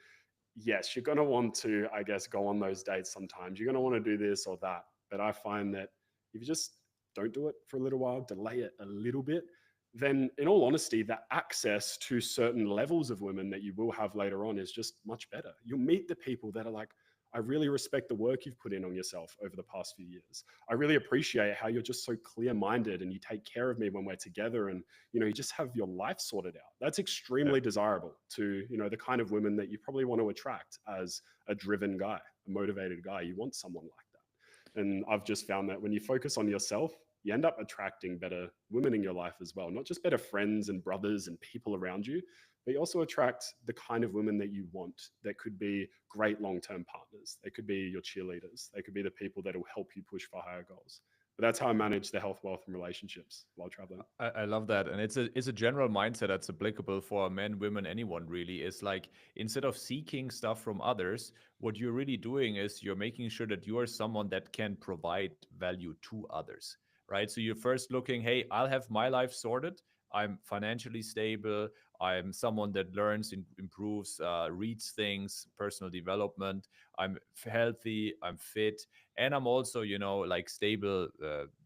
Yes, you're going to want to, I guess, go on those dates sometimes. You're going to want to do this or that. But I find that if you just don't do it for a little while, delay it a little bit, then in all honesty, the access to certain levels of women that you will have later on is just much better. You'll meet the people that are like, I really respect the work you've put in on yourself over the past few years. I really appreciate how you're just so clear-minded and you take care of me when we're together and, you just have your life sorted out. That's extremely desirable to, the kind of women that you probably want to attract as a driven guy, a motivated guy. You want someone like that. And I've just found that when you focus on yourself, you end up attracting better women in your life as well, not just better friends and brothers and people around you, but you also attract the kind of women that you want that could be great long-term partners. They could be your cheerleaders. They could be the people that will help you push for higher goals. But that's how I manage the health, wealth, and relationships while traveling. I love that. And it's a general mindset that's applicable for men, women, anyone really. Is like instead of seeking stuff from others, what you're really doing is you're making sure that you are someone that can provide value to others, right? So you're first looking, hey, I'll have my life sorted. I'm financially stable. I'm someone that learns, improves, reads things, personal development. I'm healthy. I'm fit, and I'm also, like stable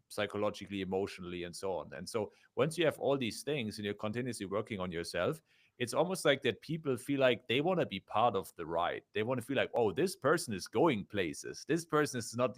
psychologically, emotionally, and so on. And so once you have all these things and you're continuously working on yourself, it's almost like that people feel like they want to be part of the ride. They want to feel like, oh, this person is going places. This person is not,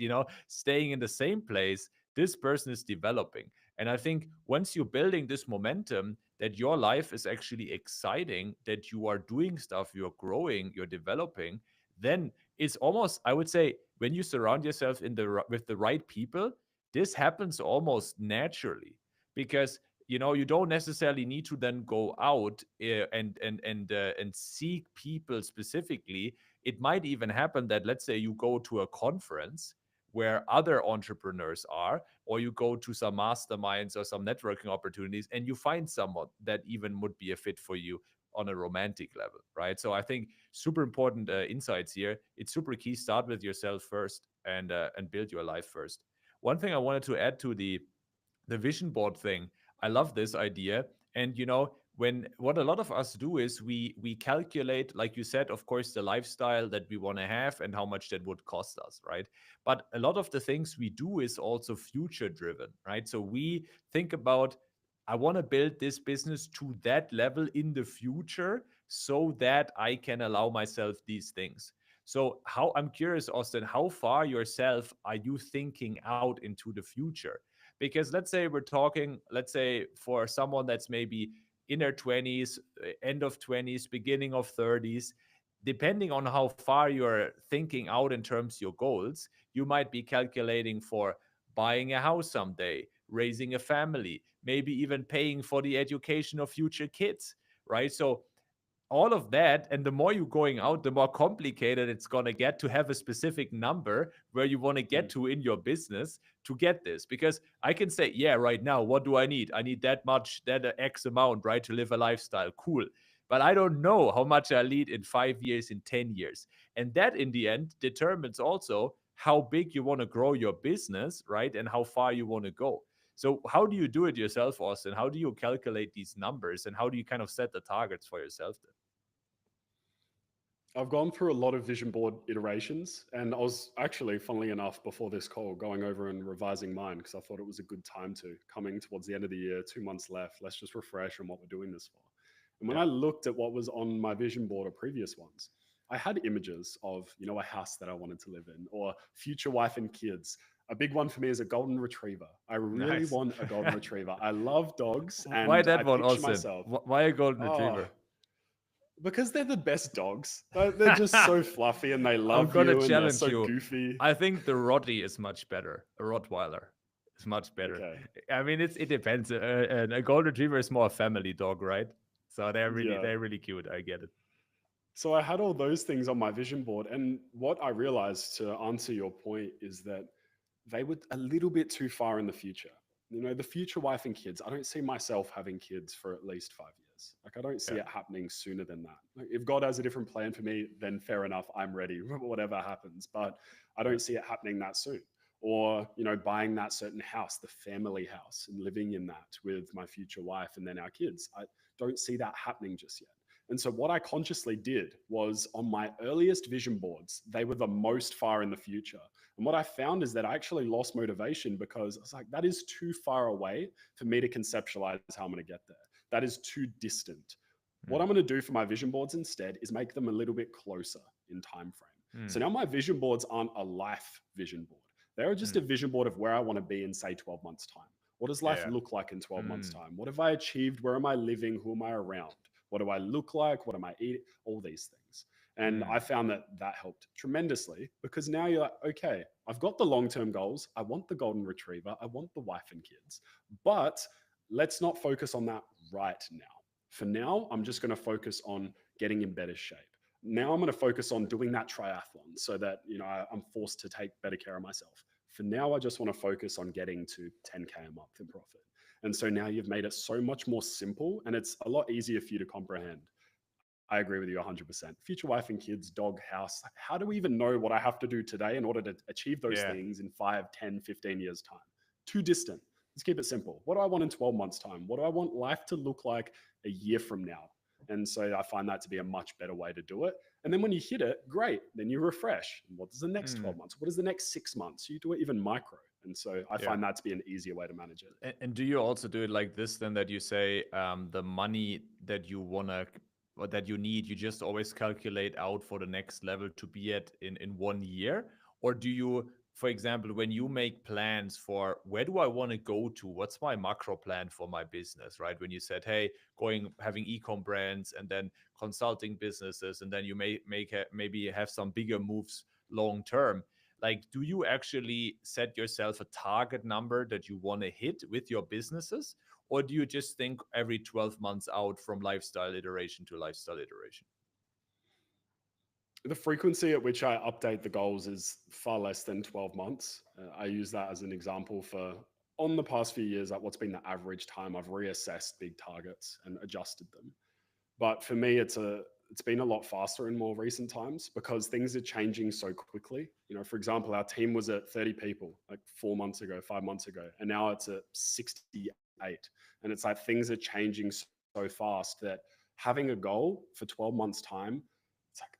staying in the same place. This person is developing. And I think once you're building this momentum, that your life is actually exciting, that you are doing stuff, you're growing, you're developing, then it's almost, I would say, when you surround yourself with the right people, this happens almost naturally because you don't necessarily need to then go out and seek people specifically. It might even happen that, let's say, you go to a conference where other entrepreneurs are, or you go to some masterminds or some networking opportunities and you find someone that even would be a fit for you on a romantic level, right? So I think super important insights here. It's super key. Start with yourself first and build your life first. One thing I wanted to add to the vision board thing, I love this idea. And when what a lot of us do is we calculate, like you said, of course, the lifestyle that we want to have and how much that would cost us, right? But a lot of the things we do is also future driven, right? So we think about I want to build this business to that level in the future so that I can allow myself these things. So how I'm curious, Austin, how far yourself are you thinking out into the future? Because let's say we're talking, let's say for someone that's maybe in their 20s, end of 20s, beginning of 30s, depending on how far you're thinking out in terms of your goals, you might be calculating for buying a house someday, raising a family, maybe even paying for the education of future kids, right? So all of that, and the more you're going out, the more complicated it's going to get to have a specific number where you want to get Mm. to in your business to get this. Because I can say, yeah, right now, what do I need? I need that much, that X amount, right, to live a lifestyle. Cool. But I don't know how much I need in 5 years, in 10 years. And that in the end determines also how big you want to grow your business, right? And how far you want to go. So how do you do it yourself, Austin? How do you calculate these numbers, and how do you kind of set the targets for yourself then? I've gone through a lot of vision board iterations, and I was actually, funnily enough, before this call, going over and revising mine because I thought it was a good time to, coming towards the end of the year, 2 months left. Let's just refresh on what we're doing this for. And when Yeah. I looked at what was on my vision board or previous ones, I had images of, a house that I wanted to live in, or future wife and kids. A big one for me is a golden retriever. I really Nice. want a golden retriever. I love dogs, Why and I that one, picture Austin? myself. Why a golden Oh, retriever? because they're the best dogs. They're just so fluffy and they I'm love gonna you and they're challenge so you. goofy. I think the Roddy is much better. A Rottweiler is much better. Okay. I mean, it depends. A golden retriever is more a family dog, right? So Yeah. they're really cute. I get it. So I had all those things on my vision board. And what I realized, to answer your point, is that they were a little bit too far in the future. The future wife and kids, I don't see myself having kids for at least 5 years. Like, I don't see Yeah. it happening sooner than that. Like, if God has a different plan for me, then fair enough, I'm ready, whatever happens. But I Yeah. don't see it happening that soon. Or, buying that certain house, the family house, and living in that with my future wife and then our kids. I don't see that happening just yet. And so, what I consciously did was, on my earliest vision boards, they were the most far in the future. And what I found is that I actually lost motivation because I was like, that is too far away for me to conceptualize how I'm going to get there. That is too distant. What Mm, I'm going to do for my vision boards instead is make them a little bit closer in time frame. So mm, now my vision boards aren't a life vision board. They're just mm. a vision board of where I want to be in, say, 12 months' time. What does life Yeah. look like in 12 months' Mm, time? What have I achieved? Where am I living? Who am I around? What do I look like? What am I eating? All these things. And mm. I found that that helped tremendously, because now you're like, okay, I've got the long term goals. I want the golden retriever. I want the wife and kids. But let's not focus on that right now. For now, I'm just going to focus on getting in better shape. Now I'm going to focus on doing that triathlon so that, I'm forced to take better care of myself. For now, I just want to focus on getting to 10K a month in profit. And so now you've made it so much more simple, and it's a lot easier for you to comprehend. I agree with you 100%. Future wife and kids, dog, house. How do we even know what I have to do today in order to achieve those Yeah. things in 5, 10, 15 years' time? Too distant. Let's keep it simple. What do I want in 12 months' time? What do I want life to look like a year from now? And so I find that to be a much better way to do it. And then when you hit it, great. Then you refresh. And what does the next Mm, 12 months? What is the next 6 months? You do it even micro. And so I yeah. find that to be an easier way to manage it. And do you also do it like this then, that you say the money that you wanna or that you need, you just always calculate out for the next level to be at in 1 year? Or do you, for example, when you make plans for where do I want to go to, what's my macro plan for my business, right? When you said, hey, going having ecom brands and then consulting businesses, and then you may maybe have some bigger moves long term, like do you actually set yourself a target number that you want to hit with your businesses, or do you just think every 12 months out from lifestyle iteration to lifestyle iteration? The frequency at which I update the goals is far less than 12 months. I use that as an example for, on the past few years, like what's been the average time I've reassessed big targets and adjusted them. But for me, it's been a lot faster in more recent times because things are changing so quickly. For example, our team was at 30 people like 4 months ago, 5 months ago, and now it's at 68. And it's like things are changing so fast that having a goal for 12 months time, it's like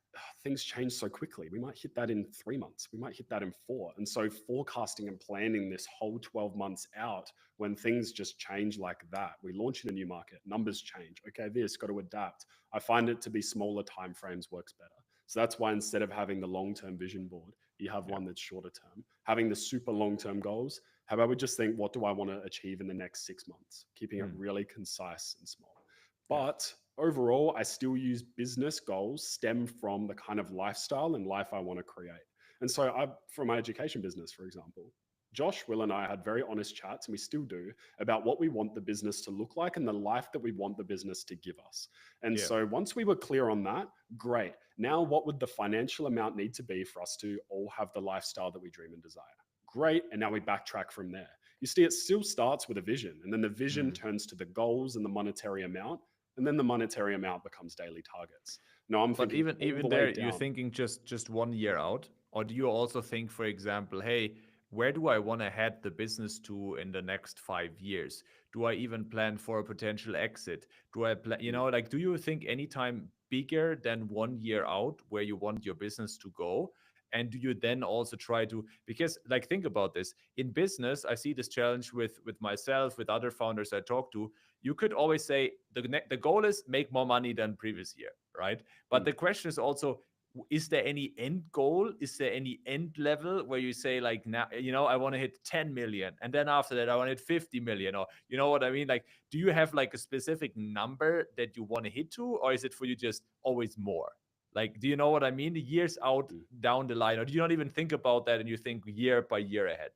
things change so quickly. We might hit that in 3 months. We might hit that in 4. And so forecasting and planning this whole 12 months out when things just change like that. We launch in a new market, numbers change. Okay, this got to adapt. I find it to be smaller timeframes works better. So that's why instead of having the long-term vision board, you have Yeah. one that's shorter term. Having the super long-term goals, how about we just think, what do I want to achieve in the next 6 months? Keeping it Mm. really concise and small. Yeah. But overall, I still use business goals stem from the kind of lifestyle and life I want to create. And so for my education business, for example, Josh, Will, and I had very honest chats, and we still do, about what we want the business to look like and the life that we want the business to give us. And Yeah. so once we were clear on that, great. Now, what would the financial amount need to be for us to all have the lifestyle that we dream and desire? Great. And now we backtrack from there. You see, it still starts with a vision, and then the vision Mm. turns to the goals and the monetary amount, and then the monetary amount becomes daily targets. No, I'm But thinking all even the way there, you're down. thinking just 1 year out, or do you also think, for example, hey, where do I want to head the business to in the next 5 years? Do I even plan for a potential exit? Do I plan, Mm. like, do you think anytime bigger than 1 year out where you want your business to go? And do you then also try to, because like think about this in business, I see this challenge with myself, with other founders I talk to. You could always say the goal is make more money than previous year, right? But Mm. the question is also, is there any end goal? Is there any end level where you say like, now, I want to hit 10 million, and then after that I want to hit 50 million, or you know what I mean? Like, do you have like a specific number that you want to hit to, or is it for you just always more? Like, do you know what I mean? The years out Mm. down the line, or do you not even think about that and you think year by year ahead?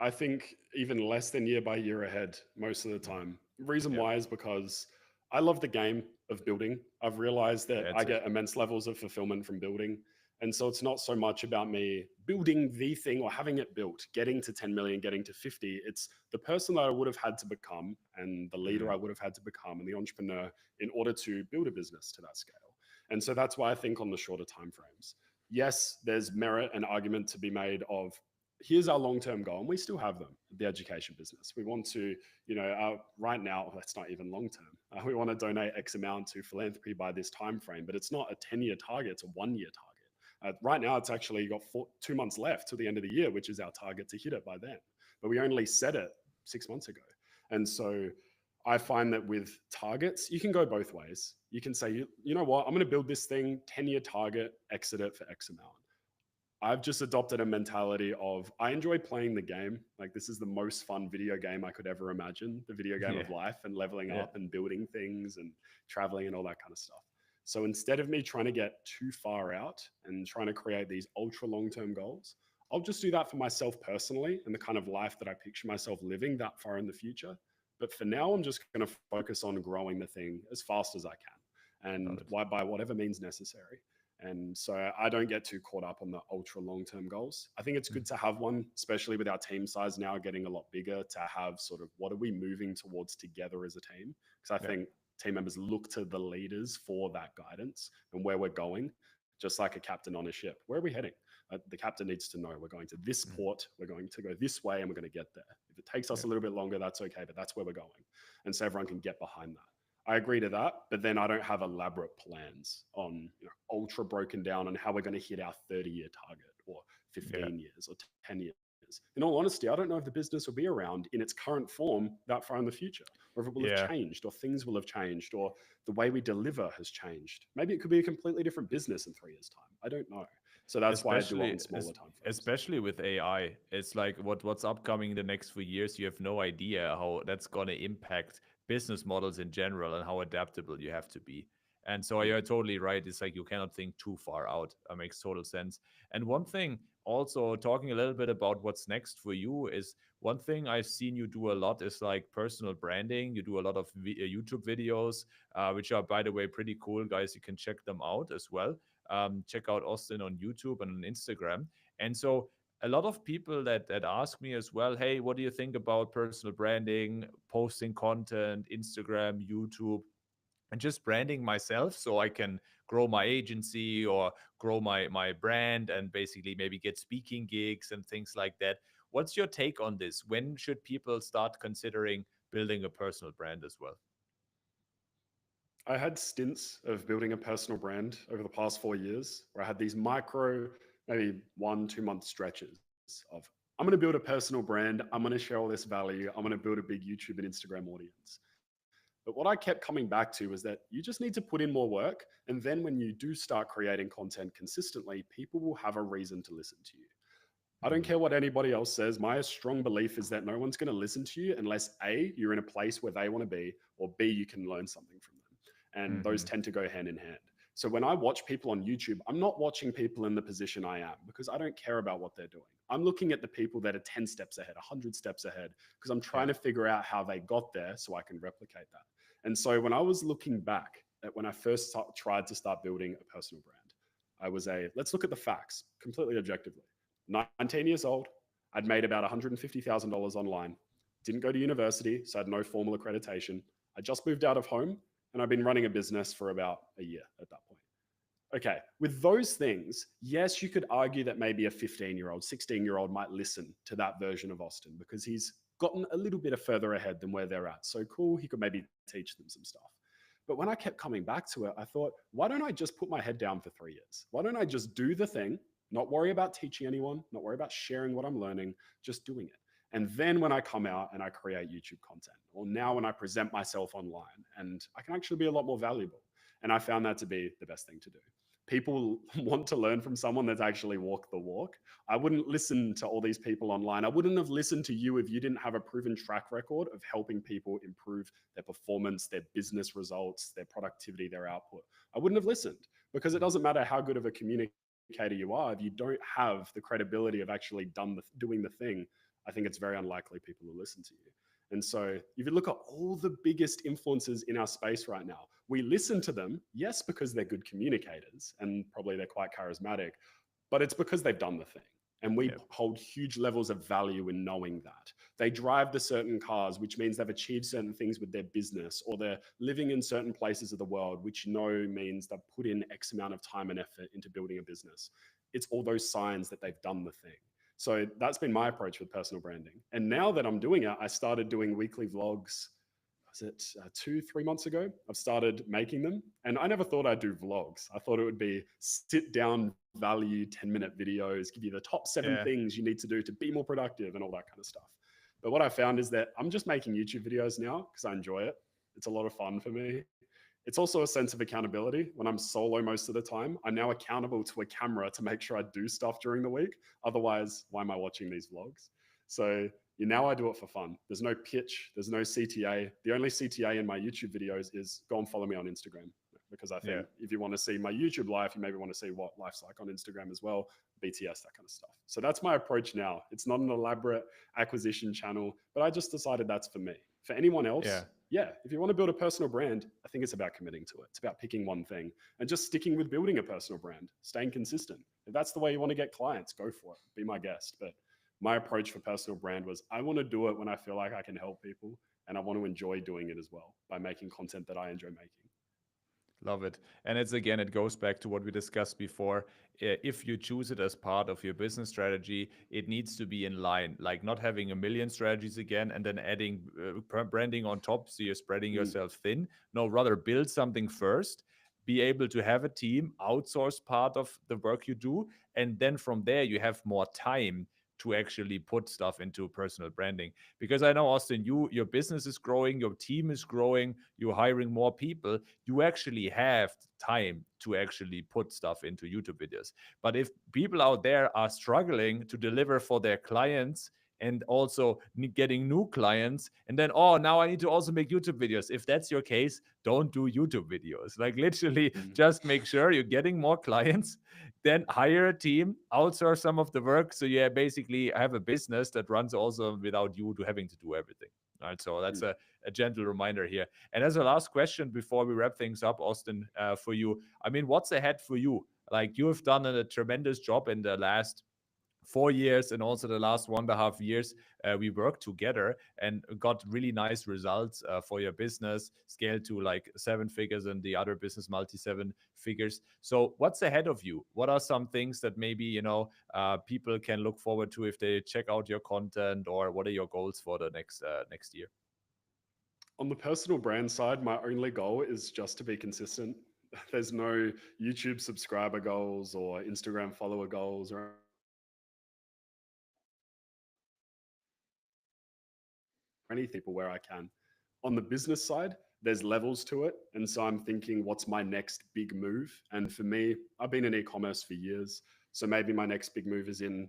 I think even less than year by year ahead most of the time. Reason Yeah, why is because I love the game of building. I've realized that I that's it. get immense levels of fulfillment from building. And so it's not so much about me building the thing or having it built, getting to 10 million, getting to 50. It's the person that I would have had to become and the leader Mm. I would have had to become and the entrepreneur in order to build a business to that scale. And so that's why I think on the shorter time frames. Yes, there's merit and argument to be made of here's our long-term goal, and we still have them, the education business. We want to, right now, that's not even long-term. We want to donate X amount to philanthropy by this time frame, but it's not a 10-year target, it's a 1-year target. Right now, it's actually got 2 months left to the end of the year, which is our target to hit it by then. But we only set it 6 months ago. And so I find that with targets, you can go both ways. You can say, you know what, I'm going to build this thing, 10-year target, exit it for X amount. I've just adopted a mentality of I enjoy playing the game. Like this is the most fun video game I could ever imagine, the video game Yeah, of life and leveling yeah. up and building things and traveling and all that kind of stuff. So instead of me trying to get too far out and trying to create these ultra long-term goals, I'll just do that for myself personally and the kind of life that I picture myself living that far in the future. But for now, I'm just going to focus on growing the thing as fast as I can Love and it. by whatever means necessary. And so I don't get too caught up on the ultra long term goals. I think it's Mm. good to have one, especially with our team size now getting a lot bigger, to have sort of what are we moving towards together as a team? Because I Yeah. think team members look to the leaders for that guidance and where we're going, just like a captain on a ship. Where are we heading? The captain needs to know we're going to this Mm. port, we're going to go this way, and we're going to get there. If it takes us Yeah. a little bit longer, that's okay, but that's where we're going. And so everyone can get behind that. I agree to that, but then I don't have elaborate plans on ultra broken down on how we're going to hit our 30-year target or Yeah. 15 years or 10 years. In all honesty, I don't know if the business will be around in its current form that far in the future, or if it will have Yeah. changed, or things will have changed, or the way we deliver has changed. Maybe it could be a completely different business in 3 years' time. I don't know. So that's why I do it especially on smaller time frames. especially with AI. It's like what's upcoming in the next few years. You have no idea how that's going to impact business models in general and how adaptable you have to be. And so Mm. you're totally right. It's like you cannot think too far out. It makes total sense. And one thing, also talking a little bit about what's next for you, is one thing I've seen you do a lot is like personal branding. You do a lot of YouTube videos, which are, by the way, pretty cool, guys. You can check them out as well. Check out Austin on YouTube and on Instagram. And so a lot of people that ask me as well, hey, what do you think about personal branding, posting content, Instagram, YouTube, and just branding myself so I can grow my agency or grow my brand and basically maybe get speaking gigs and things like that. What's your take on this? When should people start considering building a personal brand as well? I had stints of building a personal brand over the past 4 years where I had these micro, maybe 1, 2 month stretches of I'm going to build a personal brand. I'm going to share all this value. I'm going to build a big YouTube and Instagram audience. But what I kept coming back to was that you just need to put in more work. And then when you do start creating content consistently, people will have a reason to listen to you. I don't Mm. care what anybody else says. My strong belief is that no one's going to listen to you unless A, you're in a place where they want to be, or B, you can learn something from them. And those Mhm. tend to go hand in hand. So when I watch people on YouTube, I'm not watching people in the position I am because I don't care about what they're doing. I'm looking at the people that are 10 steps ahead, 100 steps ahead, because I'm trying Yeah. to figure out how they got there so I can replicate that. And so when I was looking back at when I first tried to start building a personal brand, let's look at the facts completely objectively. 19 years old, I'd made about $150,000 online, didn't go to university, so I had no formal accreditation. I just moved out of home and I've been running a business for about a year at that point. Okay, with those things, yes, you could argue that maybe a 15-year-old, 16-year-old might listen to that version of Austin because he's gotten a little bit further ahead than where they're at. So cool, he could maybe teach them some stuff. But when I kept coming back to it, I thought, why don't I just put my head down for 3 years? Why don't I just do the thing, not worry about teaching anyone, not worry about sharing what I'm learning, just doing it. And then when I come out and I create YouTube content, or now when I present myself online, and I can actually be a lot more valuable. And I found that to be the best thing to do. People want to learn from someone that's actually walked the walk. I wouldn't listen to all these people online. I wouldn't have listened to you if you didn't have a proven track record of helping people improve their performance, their business results, their productivity, their output. I wouldn't have listened because it doesn't matter how good of a communicator you are. If you don't have the credibility of actually doing the thing, I think it's very unlikely people will listen to you. And so if you look at all the biggest influencers in our space right now, we listen to them, yes, because they're good communicators and probably they're quite charismatic, but it's because they've done the thing. And we Yep. hold huge levels of value in knowing that. They drive the certain cars, which means they've achieved certain things with their business, or they're living in certain places of the world, which means they've put in X amount of time and effort into building a business. It's all those signs that they've done the thing. So that's been my approach with personal branding. And now that I'm doing it, I started doing weekly vlogs. Was it 2, 3 months ago? I've started making them. And I never thought I'd do vlogs. I thought it would be sit down value 10-minute videos, give you the top 7 Yeah. things you need to do to be more productive and all that kind of stuff. But what I found is that I'm just making YouTube videos now because I enjoy it. It's a lot of fun for me. It's also a sense of accountability. When I'm solo most of the time, I'm now accountable to a camera to make sure I do stuff during the week. Otherwise, why am I watching these vlogs? So now I do it for fun. There's no pitch. There's no CTA. The only CTA in my YouTube videos is go and follow me on Instagram. Because I Yeah. think if you want to see my YouTube life, you maybe want to see what life's like on Instagram as well, BTS, that kind of stuff. So that's my approach now. It's not an elaborate acquisition channel, but I just decided that's for me. For anyone else, Yeah. yeah, if you want to build a personal brand, I think it's about committing to it. It's about picking one thing and just sticking with building a personal brand, staying consistent. If that's the way you want to get clients, go for it. Be my guest. But my approach for personal brand was I want to do it when I feel like I can help people, and I want to enjoy doing it as well by making content that I enjoy making. Love it. And it goes back to what we discussed before. If you choose it as part of your business strategy, it needs to be in line, like not having a million strategies again and then adding branding on top. So you're spreading Mm. yourself thin. No, rather build something first, be able to have a team, outsource part of the work you do. And then from there, you have more time to actually put stuff into personal branding. Because I know, Austin, your business is growing, your team is growing, you're hiring more people, you actually have time to actually put stuff into YouTube videos. But if people out there are struggling to deliver for their clients and also getting new clients, and then, oh, now I need to also make YouTube videos. If that's your case, don't do YouTube videos. Like literally, Mm. just make sure you're getting more clients, then hire a team, outsource some of the work. So you basically have a business that runs also without you having to do everything. All right. So that's Mm. a gentle reminder here. And as a last question before we wrap things up, Austin, for you, I mean, what's ahead for you? Like you have done a tremendous job in the last 4 years and also the last 1.5 years. We worked together and got really nice results for your business, scaled to like 7 figures and the other business multi 7 figures. So what's ahead of you? What are some things that maybe people can look forward to if they check out your content, or what are your goals for the next year? On the personal brand side, my only goal is just to be consistent. There's no YouTube subscriber goals or Instagram follower goals or any people where I can. On the business side, there's levels to it. And so I'm thinking, what's my next big move? And for me, I've been in e-commerce for years. So maybe my next big move is in,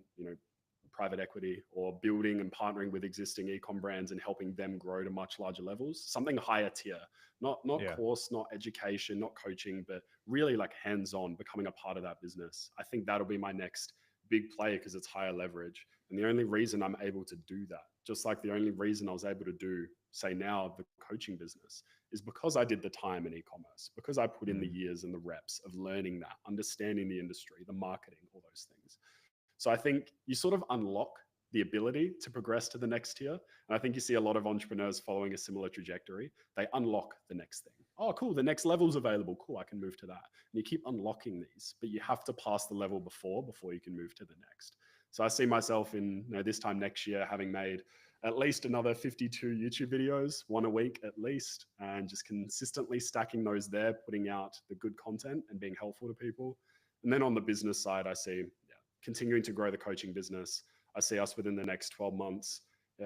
private equity or building and partnering with existing e-com brands and helping them grow to much larger levels, something higher tier, not Yeah. course, not education, not coaching, but really like hands-on, becoming a part of that business. I think that'll be my next big play because it's higher leverage. And the only reason I'm able to do that, just like the only reason I was able to do, say now, the coaching business, is because I did the time in e-commerce, because I put in the Mm. years and the reps of learning that, understanding the industry, the marketing, all those things. So I think you sort of unlock the ability to progress to the next tier. And I think you see a lot of entrepreneurs following a similar trajectory. They unlock the next thing. Oh, cool. The next level's available. Cool. I can move to that. And you keep unlocking these, but you have to pass the level before you can move to the next. So I see myself in this time next year having made at least another 52 YouTube videos, one a week at least, and just consistently stacking those there, putting out the good content and being helpful to people. And then on the business side, I see continuing to grow the coaching business. I see us within the next 12 months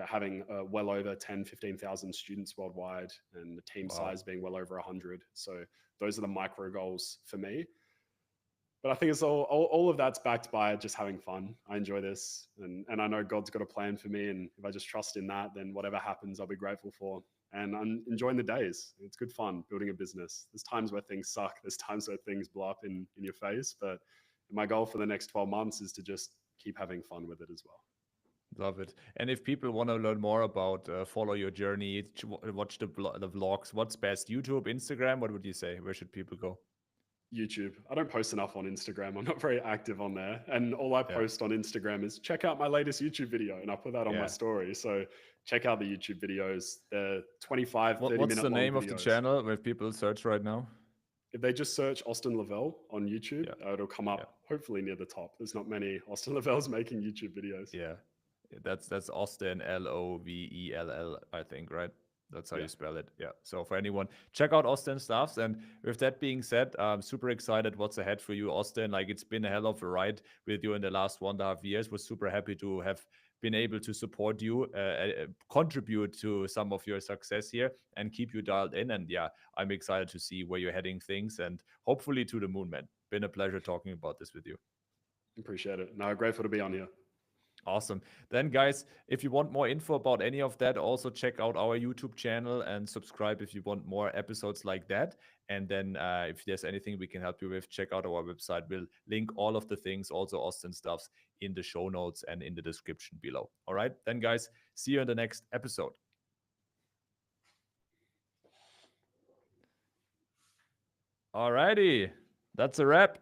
having well over 10, 15,000 students worldwide and the team Wow. size being well over 100. So those are the micro goals for me. But I think it's all of that's backed by just having fun. I enjoy this and I know God's got a plan for me. And if I just trust in that, then whatever happens, I'll be grateful for. And I'm enjoying the days. It's good fun building a business. There's times where things suck. There's times where things blow up in your face. But my goal for the next 12 months is to just keep having fun with it as well. Love it. And if people want to learn more about follow your journey, watch the vlogs, what's best? YouTube, Instagram? What would you say? Where should people go? YouTube. I don't post enough on Instagram. I'm not very active on there. And all I Yeah. post on Instagram is check out my latest YouTube video. And I put that on my Yeah. story. So check out the YouTube videos. They're 25, 30 What's minute the long name of the videos. channel where people search right now? If they just search Austin Lavelle on YouTube, Yeah. it'll come Yeah. up hopefully near the top. There's not many Austin Lavelles making YouTube videos. Yeah. That's Austin, Lovell, I think, right? That's how Yeah. you spell it. Yeah. So for anyone, check out Austin stuffs. And with that being said, I'm super excited what's ahead for you, Austin. Like it's been a hell of a ride with you in the last 1.5 years. We're super happy to have been able to support you, contribute to some of your success here, and keep you dialed in. And yeah, I'm excited to see where you're heading things, and hopefully to the moon, man. Been a pleasure talking about this with you. Appreciate it. No, grateful to be on here. Awesome. Then, guys, if you want more info about any of that, also check out our YouTube channel and subscribe if you want more episodes like that. And then, if there's anything we can help you with, check out our website. We'll link all of the things, also Austin stuffs, in the show notes and in the description below. All right. Then, guys, see you in the next episode. All righty. That's a wrap.